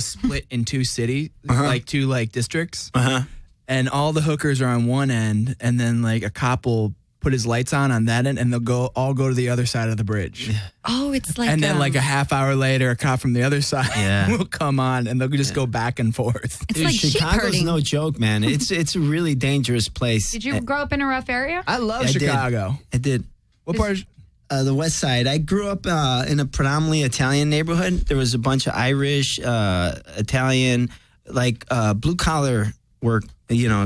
split in two cities, like two like districts, Uh-huh. and all the hookers are on one end, and then like a cop will put his lights on that end, and they'll all go to the other side of the bridge. Oh, it's like and then like a half hour later, a cop from the other side will come on, and they'll just go back and forth. It's Dude, like Chicago's no joke, man. It's a really dangerous place. Did you grow up in a rough area? I love Chicago. I did. What part? The West Side. I grew up in a predominantly Italian neighborhood. There was a bunch of Irish, Italian, like blue collar work.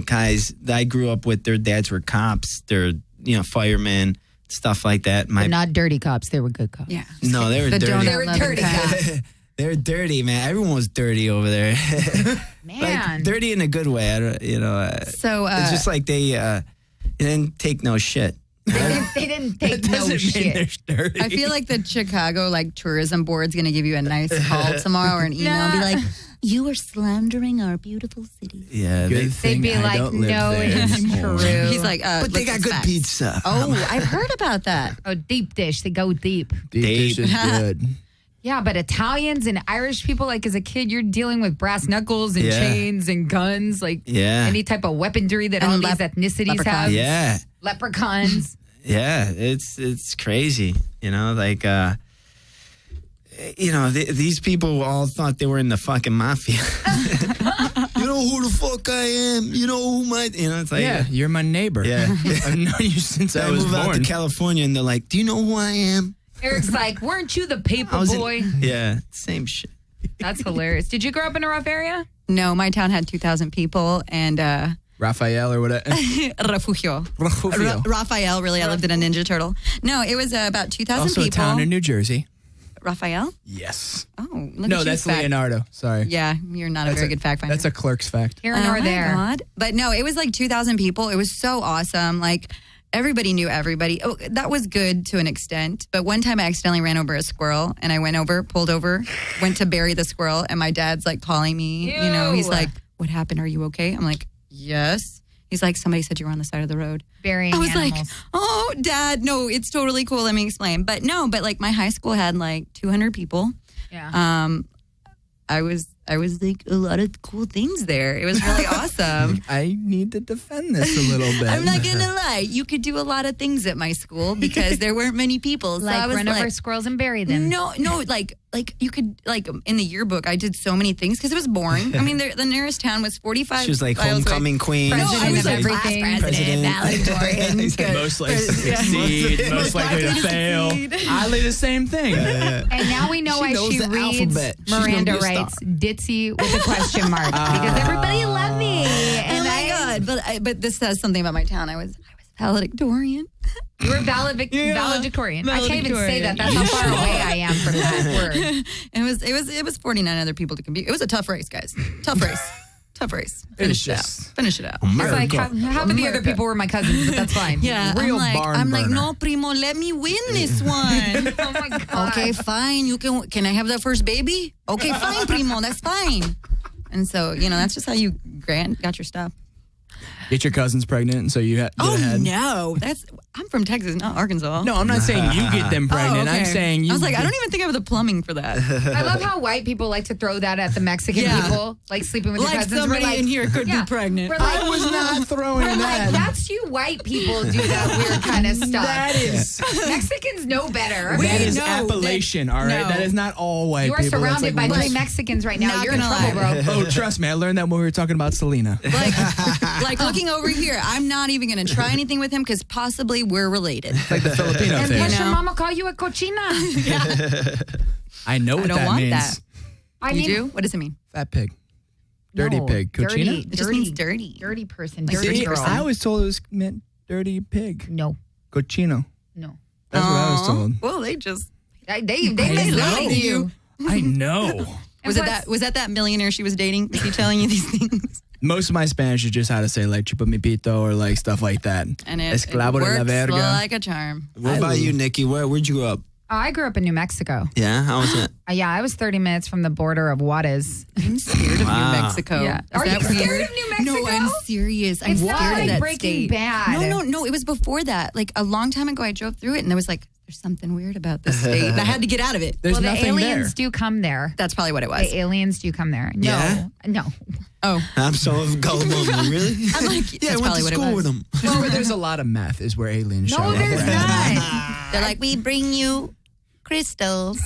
Guys that I grew up with. Their dads were cops. They're firemen, stuff like that. But not dirty cops. They were good cops. Yeah. No, they were dirty. They were dirty cops. They were dirty, man. Everyone was dirty over there. Man, like, dirty in a good way. I don't. So it's just like they didn't take no shit. they didn't take no shit. Dirty. I feel like the Chicago tourism board's going to give you a nice call tomorrow or an email and be like, "You are slandering our beautiful city." Yeah, they'd be like, "No, it's true." He's like, but they got good pizza. Oh, I've heard about that. Oh, deep dish. They go deep. Deep dish is good. Yeah, but Italians and Irish people, like as a kid, you're dealing with brass knuckles and chains and guns, any type of weaponry that all these ethnicities have. Yeah. Leprechauns. Yeah, it's crazy. These people all thought they were in the fucking mafia. You know who the fuck I am? You know who my... it's like... you're my neighbor. Yeah. I've known you since I was moved born. out to California, and they're like, do you know who I am? Eric's like, weren't you the paper boy? Yeah, same shit. That's hilarious. Did you grow up in a rough area? No, my town had 2,000 people, and... Raphael or whatever. Refugio. Raphael, really. I lived in a Ninja Turtle. No, it was about 2,000 also people. Also a town in New Jersey. Raphael? Yes. Oh, look no, at you, that's fact. Leonardo. Sorry. Yeah, you're not a very good fact finder. That's a clerk's fact. Here nor there. God. But no, it was like 2,000 people. It was so awesome. Like, everybody knew everybody. Oh, that was good to an extent. But one time I accidentally ran over a squirrel, and I pulled over, went to bury the squirrel, and my dad's like calling me. Ew. He's like, "What happened? Are you okay?" I'm like, "Yes." He's like, "Somebody said you were on the side of the road." Burying I was animals. like, "Oh, Dad, no, it's totally cool. Let me explain." But like my high school had like 200 people. Yeah. I was like a lot of cool things there. It was really awesome. I need to defend this a little bit. I'm not gonna lie. You could do a lot of things at my school because there weren't many people. So I was run over squirrels and bury them. No, like you could in the yearbook. I did so many things because it was boring. I mean, the nearest town was 45. She was like miles homecoming away. queen. President I was of like everything. president, valedictorian. Most likely to succeed, most likely to fail. Oddly the same thing. And now we know why knows she the reads alphabet. She's gonna Miranda be a star. writes ditzy with a question mark because everybody loved me. Oh my God! But this says something about my town. I was valedictorian. You were valedictorian. I can't even say that. That's how far away I am from that word. It was 49 other people to compete. It was a tough race, guys. Tough race. Finish it out. It's like half of the other people were my cousins, but that's fine. Yeah, Real I'm like, burner. no, primo, let me win this one. Oh my God. Okay, fine. You can I have that first baby? Okay, fine, primo. That's fine. And so, that's just how you got your stuff. Get your cousins pregnant, and so you get ahead. No, I'm from Texas, not Arkansas. No, I'm not saying you get them pregnant. okay. I'm saying you. I was like, I don't even think I have the plumbing for that. I love how white people like to throw that at the Mexican people, like sleeping with their Like cousins. somebody We're like, in here could be pregnant. We're like, I was not throwing we're that. like, that's you white people do that weird kind of stuff. That is. Mexicans know better. That is know Appalachian, all right? no. That is not all white You are people. That's surrounded by like 3 Mexicans right now. Not You're in gonna trouble, lie. bro. Oh, trust me. I learned that when we were talking about Selena. Like looking over here, I'm not even going to try anything with him because possibly we're related. Like the Filipino And thing. plus, your know? mama call you a cochina. I know what don't that want means. that. I You mean, do? What does it mean? Fat pig. Dirty no, pig. Cochina? Dirty, It just means dirty. Dirty person. Like Dirty See, girl. I was told it was meant dirty pig. No. Cochino. No. That's what I was told. Well, they just They I lied know. to you. I know. was it that millionaire she was dating? Was he telling you these things? Most of my Spanish is just how to say like chupa mi pito or like stuff like that. And it Esclavo de la works verga. like a charm. What about you, Nikki? Where'd you grow up? I grew up in New Mexico. Yeah, how was it? Yeah, I was 30 minutes from the border of Juarez. I'm scared of Wow. New Mexico. Yeah. Is Are that you scared weird? of New Mexico? No, I'm serious. I'm It's scared not of like that Breaking state. Bad. No. It was before that. Like a long time ago, I drove through it, and there was like, there's something weird about this state. And I had to get out of it. There's Well, the nothing aliens there. do come there. That's probably what it was. The aliens do come there. No, Yeah? no. Oh, I'm so gullible. Really? I'm like, Yeah, I that's went probably to what it school was. with them. Just where there's a lot of meth is where aliens show No, up. there's right? not. They're like, we bring you crystals.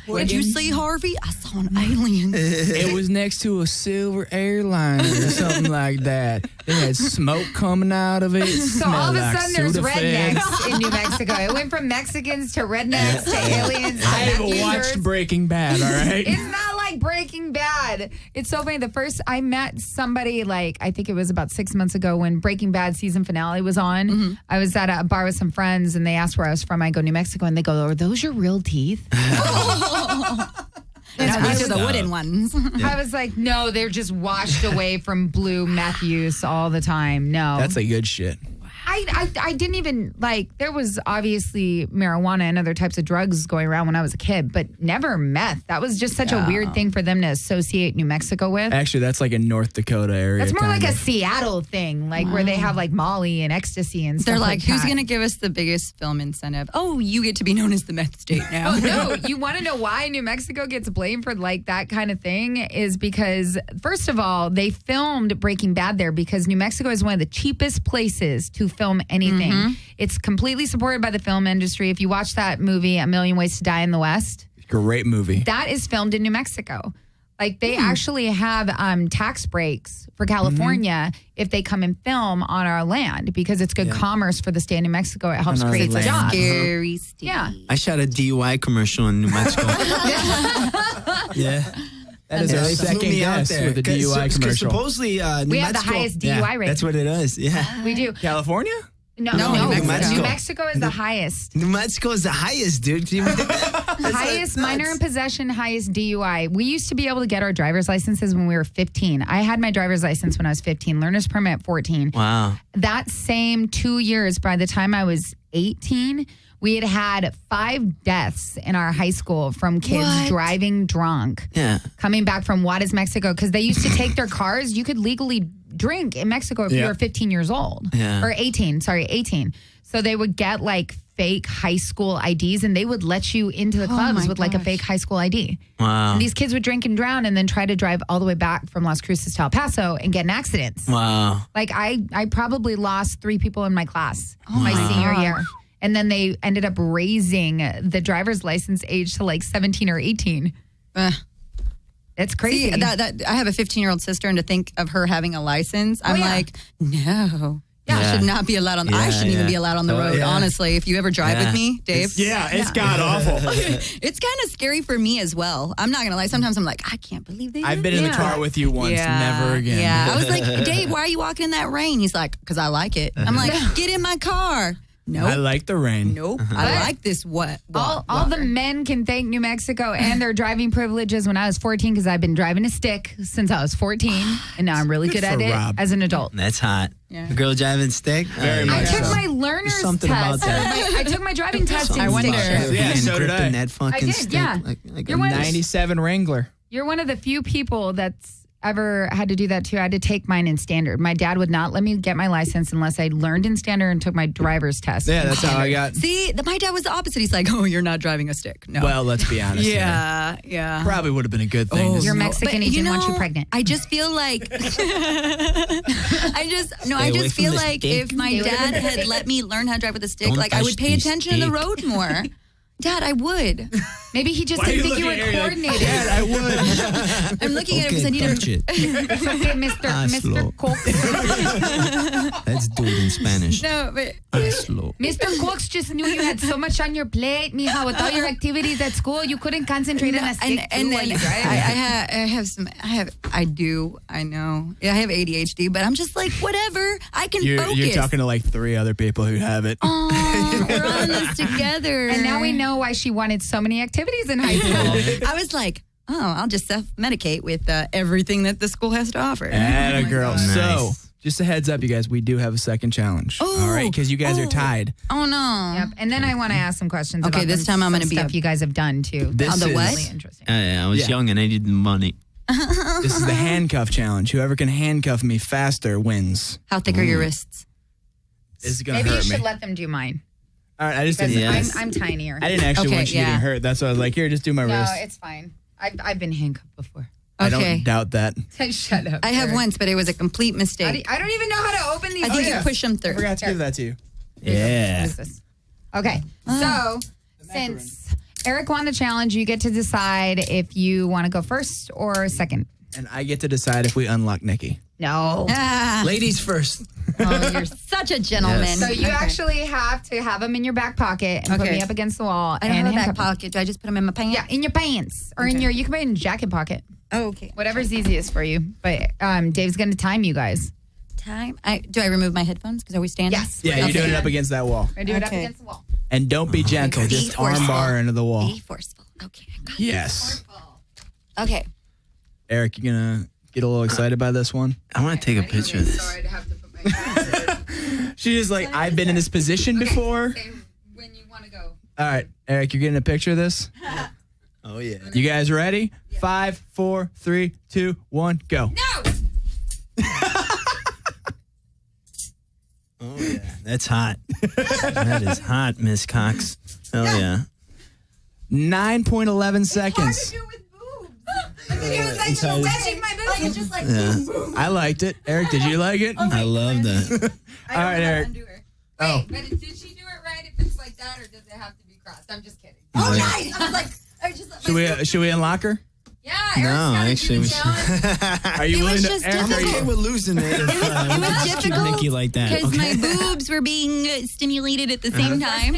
Did you see Harvey? I saw an alien. It was next to a silver airliner or something like that. It had smoke coming out of it. So all of a sudden, there's rednecks in New Mexico. It went from Mexicans to rednecks to aliens. To I haven't meth watched users. Breaking Bad, all right? It's not like Breaking Bad. It's so funny. The first I met somebody, like, I think it was about 6 months ago when Breaking Bad season finale was on. Mm-hmm. I was at a bar with some friends and they asked where I was from. I go, New Mexico. And they go, are those your real teeth? These are the wooden ones. I was like, no, they're just washed away from blue meth use all the time. No. That's like good shit. I didn't even, like, there was obviously marijuana and other types of drugs going around when I was a kid, but never meth. That was just such a weird thing for them to associate New Mexico with. Actually, that's like a North Dakota area. That's more like a kinda. Seattle thing, like where they have like Molly and ecstasy and stuff. They're like, who's that. going to give us the biggest film incentive? Oh, you get to be known as the meth state now. Oh, no, you want to know why New Mexico gets blamed for like that kind of thing is because, first of all, they filmed Breaking Bad there because New Mexico is one of the cheapest places to film anything. It's completely supported by the film industry. If you watch that movie, A Million Ways to Die in the West, Great movie. that is filmed in New Mexico. Like they actually have tax breaks for California if they come and film on our land because it's good commerce for the state of New Mexico. It helps On our create land. jobs. Scary state. Yeah. I shot a DUI commercial in New Mexico. Yeah. That is our They flew second me out guess there. with the 'Cause DUI commercial. Supposedly, New We have the Mexico- highest DUI rate. That's what it is. Yeah. We do. California? No, New Mexico. New Mexico is the highest. New Mexico is the highest, dude. Can you imagine? Highest minor in possession, highest DUI. We used to be able to get our driver's licenses when we were 15. I had my driver's license when I was 15, learner's permit at 14. Wow. That same 2 years, by the time I was 18, we had 5 deaths in our high school from kids driving drunk. Yeah. Coming back from Juarez, Mexico, because they used to take their cars. You could legally drink in Mexico if you were 15 years old. Yeah. Or 18. So they would get like fake high school IDs and they would let you into the clubs with like a fake high school ID. Wow. And these kids would drink and drown and then try to drive all the way back from Las Cruces to El Paso and get in accidents. Wow. Like I probably lost 3 people in my class my senior year. And then they ended up raising the driver's license age to like 17 or 18. It's crazy. See, that I have a 15-year-old sister, and to think of her having a license, I'm like, no. Yeah. I should not be allowed on. I shouldn't even be allowed on the road. Honestly, if you ever drive with me, Dave, It's god awful. it's kind of scary for me as well. I'm not gonna lie. Sometimes I'm like, I can't believe they. I've did been in the that. car with you once, never again. Yeah, I was like, Dave, why are you walking in that rain? He's like, because I like it. I'm like, get in my car. Nope. I like the rain. Nope. I like this wet. all the men can thank New Mexico and their driving privileges when I was 14 because I've been driving a stick since I was 14 and now I'm really good at for it Rob. as an adult. That's hot. Yeah. A girl driving stick? Very Oh, much I yeah. took so. my learner's something test. about that. I took my driving test in Something stick about shift. that. Yeah, Being so did gripping I. that fucking I did, stick. yeah. Like You're a one of knife. 97 Wrangler. You're one of the few people that's ever had to do that too. I had to take mine in standard. My dad would not let me get my license unless I learned in standard and took my driver's test. Yeah, that's how I got. See, my dad was the opposite. He's like, oh, you're not driving a stick. No. Well, let's be honest. here. yeah. Probably would have been a good thing. This You're is- Mexican. He didn't want you pregnant. I just feel like I away just from feel the like stick. if my dad had let me learn how to drive with a stick, Don't like I touch would pay the attention to the stick. road more. Dad, I would. Maybe he just Why are didn't you think you were looking at me like, coordinated. Dad, I would. I'm looking at it because I Okay, need touch to. it. It's okay, Mr. Hazlo. Mr. Cook. Let's do it in Spanish. No, but Hazlo. Mr. Cooks just knew you had so much on your plate, mija, with all your activities at school. You couldn't concentrate on a stick and too then while you drive. I know. Yeah, I have ADHD, but I'm just like, whatever. I can focus. You're talking to like 3 other people who have it. Oh, we're all in this together. And now we know why she wanted so many activities in high school. I was like, oh, I'll just self-medicate with everything that the school has to offer. And a girl. Nice. So, just a heads up, you guys, we do have a second challenge. All right, because you guys are tied. Oh, no. Yep. And then I want to ask some questions. Okay, about this time I'm some gonna be stuff you guys have done too. This On the is- what? Really interesting. I was Yeah. young and I needed the money. This is the handcuff challenge. Whoever can handcuff me faster wins. How thick are your wrists? This is going to Maybe you hurt me. should let them do mine. All right, I just Because didn't. I'm tinier. I didn't actually Okay, want you getting hurt. That's why I was like, here, just do my No, wrist. it's fine. I've been handcuffed before. I Okay. don't doubt that. Shut up. I have Eric. once, but it was a complete mistake. I don't even know how to open these. I think yeah. you push them I through. forgot to give that to you. Yeah. What is this? Okay, so since Eric won the challenge, you get to decide if you want to go first or second. And I get to decide if we unlock Nikki. No. Ah, Ladies first. oh, you're such a gentleman. Yes. So you Okay. actually have to have them in your back pocket and put Okay. me up against the wall. I don't and have a back handcuff me. pocket. Do I just put them in my pants? Yeah, in your pants or in Okay. your. You can put it in your jacket pocket. Oh, okay. Whatever's easiest for you. But Dave's going to time you guys. Time. Do I remove my headphones? Because are we standing? Yes. Yeah, you're Okay. doing it up against that wall. We're going to do it up Okay. against the wall. And don't be gentle. Be Just forceful. armbar into the wall. Be forceful. Okay. I got Yes. it. Okay. Eric, you going to get a little excited by this one? I want to take a picture of this. I'd have to put my She's like, I've been in this position before. when you want to go. All right, Eric, you're getting a picture of this? Oh, yeah. You guys ready? 5, 4, 3, 2, 1, go. No! Oh, yeah. That's hot. That is hot, Miss Cox. Hell yeah. 9.11 seconds. do with boobs. He was like wedging my boobs. Like, it's just like Yeah. I liked it. Eric, did you like it? I love that. All right, Eric. Oh. But did she do it right if it's like that, or does it have to be crossed? I'm just kidding. Oh, nice. I was like, I was just Should we unlock her? Yeah, No, actually, we Are you It was willing to? just Eric, are difficult. you, we're losing it. It was Keep difficult Nikki like that. because Okay? my boobs were being stimulated at the same time.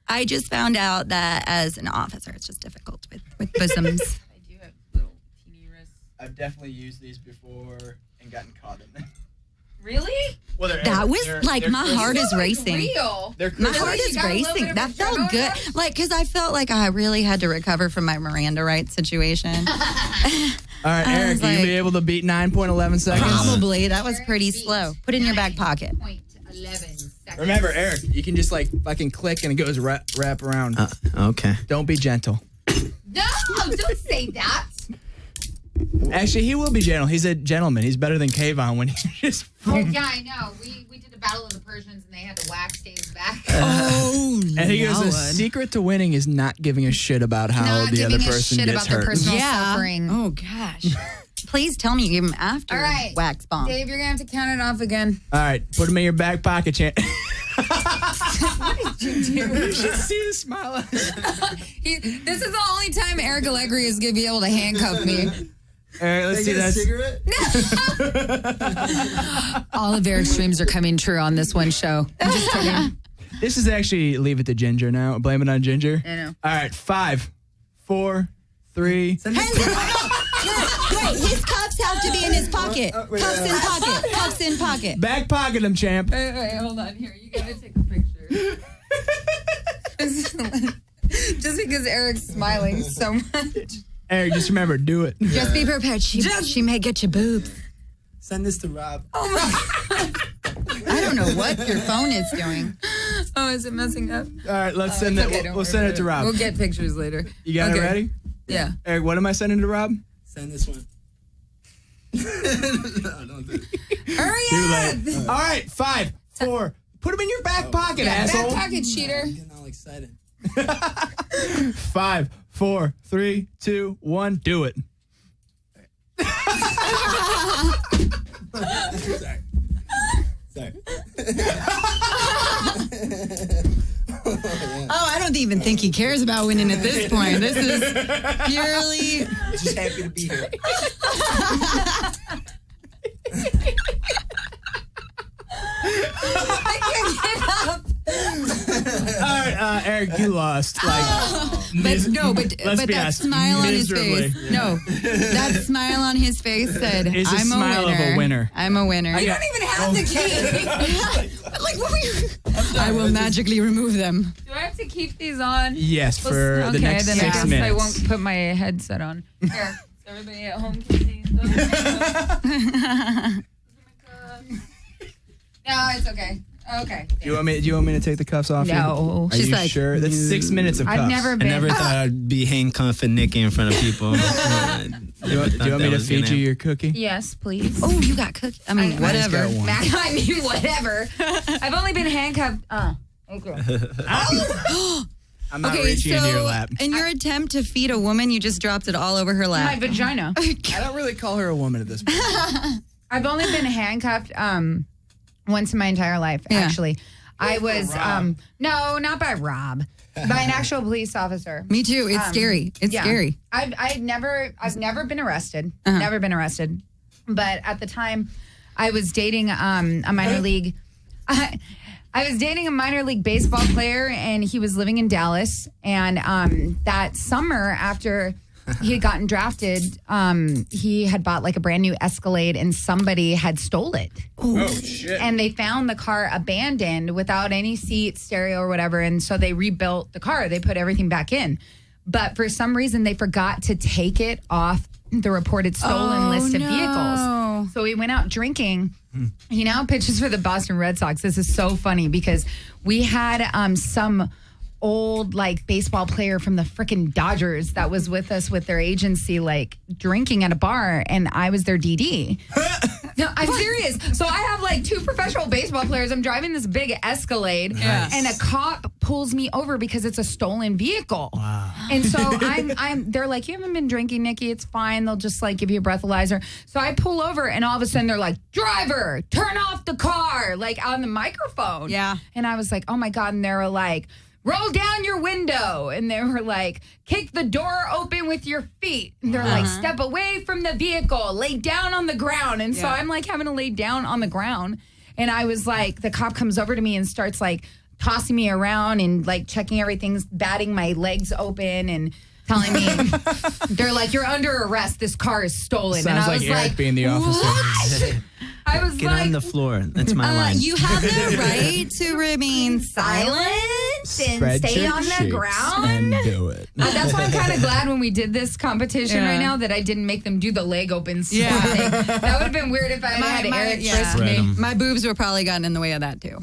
I just found out that as an officer, it's just difficult with bosoms. I do have little teeny wrists. I've definitely used these before and gotten caught in them. Really? Well, That was like my heart is racing. Real. They're My crisp. heart You is got a little bit racing. of That a felt adrenaline good. rush? Like, because I felt like I really had to recover from my Miranda rights situation. All right, I Eric, was will you like- be able to beat 9.11 seconds? Probably. That was pretty slow. Put it in your back pocket. 9.11 seconds. Remember, Eric, you can just like fucking click and it goes wrap around. Okay. Don't be gentle. No, don't say that. Actually, he will be gentle. He's a gentleman. He's better than Kayvon when he just. Oh, yeah, I know. We did a battle of the Persians and they had to wax Dave's back. Oh, And he goes, the secret to winning is not giving a shit about how Not the other giving a person shit gets about their hurt. personal suffering. Oh, gosh. Please tell me you gave him after All right. wax bomb. Dave, you're going to have to count it off again. All right, put him in your back pocket, champ. You should see the smile on his This is the only time Eric Allegri is going to be able to handcuff me. All right, let's see that. All of Eric's dreams are coming true on this one show. I'm just kidding. This is actually leave it to Ginger now. Blame it on Ginger. I know. All right, 5, 4, 3. Wait, his cuffs have to be in his pocket. Cuffs in pocket. Cuffs in pocket. Back pocket him, champ. Wait, hold on. Here, you gotta take a picture. Just because Eric's smiling so much. Eric, just remember, do it. Just be prepared. She may get you boobs. Send this to Rob. I don't know what your phone is doing. Oh, is it messing up? All right, let's send it. Okay, We'll send it to Rob. We'll get pictures later. You got it ready? Yeah. Eric, what am I sending to Rob? Send this one. No, don't do it. Hurry Too up! late. All right, 5, 4. Put him in your back pocket, Yeah, asshole. back pocket cheater. I'm getting all excited. 5, 4, 3, 2, 1. Do it. Sorry. Oh, I don't even think he cares about winning at this point. This is purely. Just happy to be here. All right, Eric, you lost. But no, but Let's be that honest, smile on his miserably. face. No, that smile on his face said, It's a "I'm smile of a winner. I'm a winner." You don't even have to keep. Like, what were you? I will magically remove them. Do I have to keep these on? Yes, for the next then I 6 guess minutes. I won't put my headset on. Here, so everybody at home can see. Oh my God. No, it's okay. Okay. Do you want me to take the cuffs off? No. Are She's you like, sure? That's 6 minutes of cuffs. I've never I been. never thought I'd be handcuffing Nikki in front of people. Do you want me to feed you your cookie? Yes, please. oh, you got cookies. I mean, whatever. got one. I mean, whatever. I've only been handcuffed. Okay. I'm not Okay, reaching into your so lap. in your attempt to feed a woman, you just dropped it all over her My lap. vagina. I don't really call her a woman at this point. I've only been handcuffed once in my entire life, Yeah. actually. I was no, not by Rob. By an actual police officer. Me too. It's scary. It's Yeah. scary. I've never been arrested. Uh-huh. Never been arrested. But at the time, I was dating a minor league. I was dating a minor league baseball player, and he was living in Dallas. And that summer, after he had gotten drafted, he had bought like a brand new Escalade, and somebody had stole it. Oh, shit. And they found the car abandoned without any seats, stereo, or whatever. And so they rebuilt the car. They put everything back in. But for some reason, they forgot to take it off the reported stolen list of vehicles. So we went out drinking. He now pitches for the Boston Red Sox. This is so funny because we had some old like baseball player from the freaking Dodgers that was with us with their agency, like drinking at a bar, and I was their DD. No, I'm serious. So I have like two professional baseball players. I'm driving this big Escalade, and a cop pulls me over because it's a stolen vehicle. Wow. And so they're like, you haven't been drinking, Nikki. It's fine. They'll just like give you a breathalyzer. So I pull over, and all of a sudden they're like, driver, turn off the car, like on the microphone. Yeah. And I was like, oh my God. And they were like, roll down your window. And they were like, kick the door open with your feet. And they're like, step away from the vehicle, lay down on the ground. And so I'm like having to lay down on the ground. And I was like, the cop comes over to me and starts like tossing me around and like checking everything, batting my legs open and telling me, they're like, you're under arrest. This car is stolen. Sounds and I like was Eric like, being the officer. what? I was Get like, on the floor. That's my line. You have the right to remain silent. and stay on the cheeks ground. and do it. That's why I'm kind of glad when we did this competition right now that I didn't make them do the leg open squat thing. That would have been weird if I had Eric frisk me. My boobs would probably gotten in the way of that too.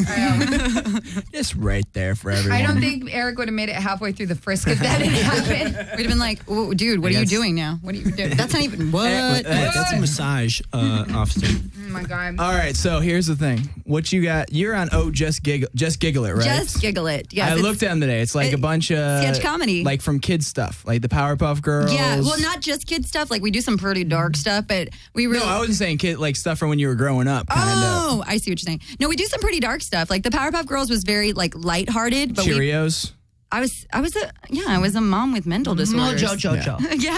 Just right there for everyone. I don't think Eric would have made it halfway through the frisk if that had happened. We'd have been like, oh, dude, what are you doing now? What are you doing? That's not even what. That's a massage, officer. Oh my God. All right, so here's the thing. What you got? You're on Just Giggle It, right? Just giggle it. Yes, I looked at them today. It's like a bunch of sketch comedy, like from kids stuff, like the Powerpuff Girls. Yeah, well, not just kid stuff. Like we do some pretty dark stuff, but we really. No, I wasn't saying kid like stuff from when you were growing up. Oh, I see what you're saying. No, we do some pretty dark stuff. Like the Powerpuff Girls was very like lighthearted, but Cheerios. I was a mom with mental disorders. Mojo. Yeah,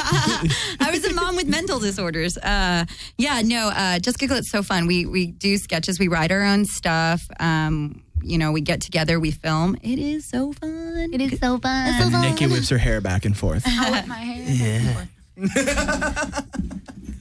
I was a mom with mental disorders. Just Giggle It's so fun. We do sketches. We write our own stuff. We get together. We film. It is so fun. It is so fun. And Nikki whips her hair back and forth. I whip my hair.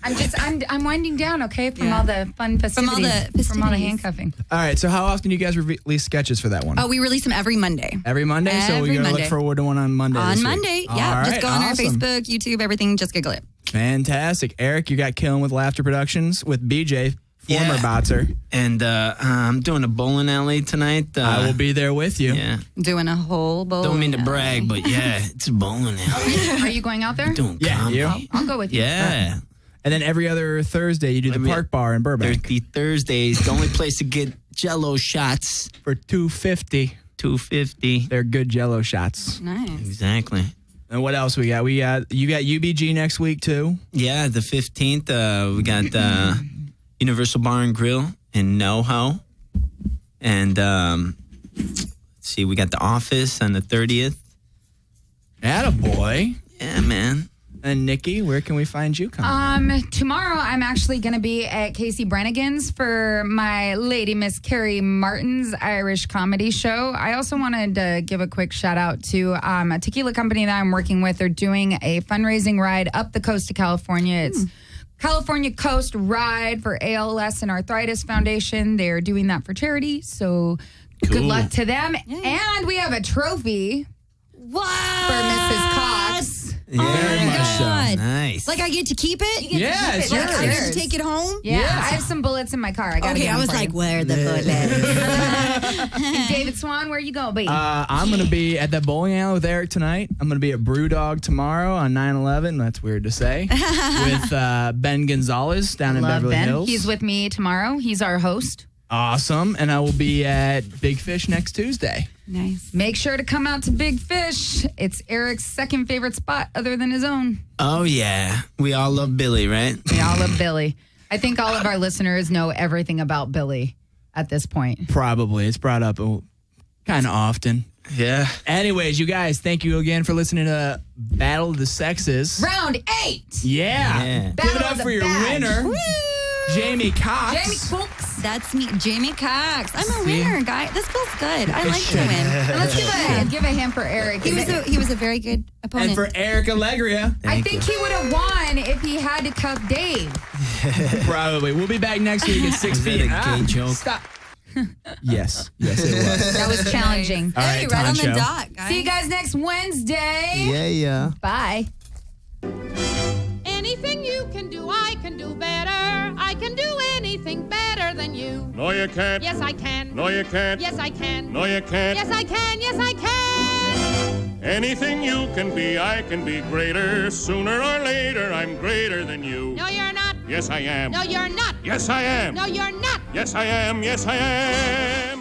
I'm winding down, okay, from all the fun festivities, from all the handcuffing. All right, so how often do you guys release sketches for that one? Oh, we release them every Monday. Every Monday? So we're going to look forward to one on Monday. On this week. Monday, All yeah. right, Just go on our awesome. Facebook, YouTube, everything. Just Giggle It. Fantastic. Eric, you got Killing with Laughter Productions with BJ, former boxer. And I'm doing a bowling alley tonight. I will be there with you. Yeah. Doing a whole bowl. Don't mean to brag, but yeah, it's a bowling alley. Are you going out there? Doing you? I'll go with you. Yeah. And then every other Thursday, you do the Park Bar in Burbank. Thursdays, the only place to get Jello shots for $2.50. $2.50. They're good Jello shots. Nice. Exactly. And what else we got? You got UBG next week too. Yeah, the 15th. We got Universal Bar and Grill in NoHo, and let's see, we got The Office on the 30th. Attaboy. Yeah, man. And Nikki, where can we find you coming? Tomorrow I'm actually going to be at Casey Brannigan's for my lady Miss Carrie Martin's Irish comedy show. I also wanted to give a quick shout out to a tequila company that I'm working with. They're doing a fundraising ride up the coast of California. It's California Coast Ride for ALS and Arthritis Foundation. They're doing that for charity. So good luck to them. Yeah. And we have a trophy for Mrs. Cox. Yeah, Oh my much so. God. Nice. Like I get to keep it? You get to Yeah, keep it's it. Like I get yours. to take it home? Yeah, I have some bullets in my car. I gotta Okay, get I them was for like, you. where are the bullets? And David Swan, where you going, baby? I'm going to be at that bowling alley with Eric tonight. I'm going to be at Brewdog tomorrow on 9/11. That's weird to say. With Ben Gonzalez down in Love Beverly Ben. Hills. He's with me tomorrow. He's our host. Awesome. And I will be at Big Fish next Tuesday. Nice. Make sure to come out to Big Fish. It's Eric's second favorite spot other than his own. Oh, yeah. We all love Billy, right? We all love Billy. I think all of our listeners know everything about Billy at this point. Probably. It's brought up kind of often. Yeah. Anyways, you guys, thank you again for listening to Battle of the Sexes. Round 8. Yeah. Yeah. Give Battle it up of the for your Badge. winner, Jamie Cox. Jamie Cooks. That's me, Jamie Cox. I'm a See? winner, guy. This feels good. I like to should. win. And let's give a hint for Eric. He was a very good opponent. And for Eric Allegria. I think he would have won if he had to cuff Dave. Probably. We'll be back next week at 6 Was that feet. a gay joke? Stop. Yes. Yes, it was. That was challenging. All Hey, right, right on the Toncho. dot, guys. See you guys next Wednesday. Yeah. Bye. Anything you can do, I can do better. I can do anything better than you. No, you can't. Yes, I can. No, you can't. Yes, I can. No, you can't. Yes, I can. Yes, I can. Anything you can be, I can be greater. Sooner or later, I'm greater than you. No, you're not. Yes, I am. No, you're not. Yes, I am. No, you're not. Yes, I am. Yes, I am.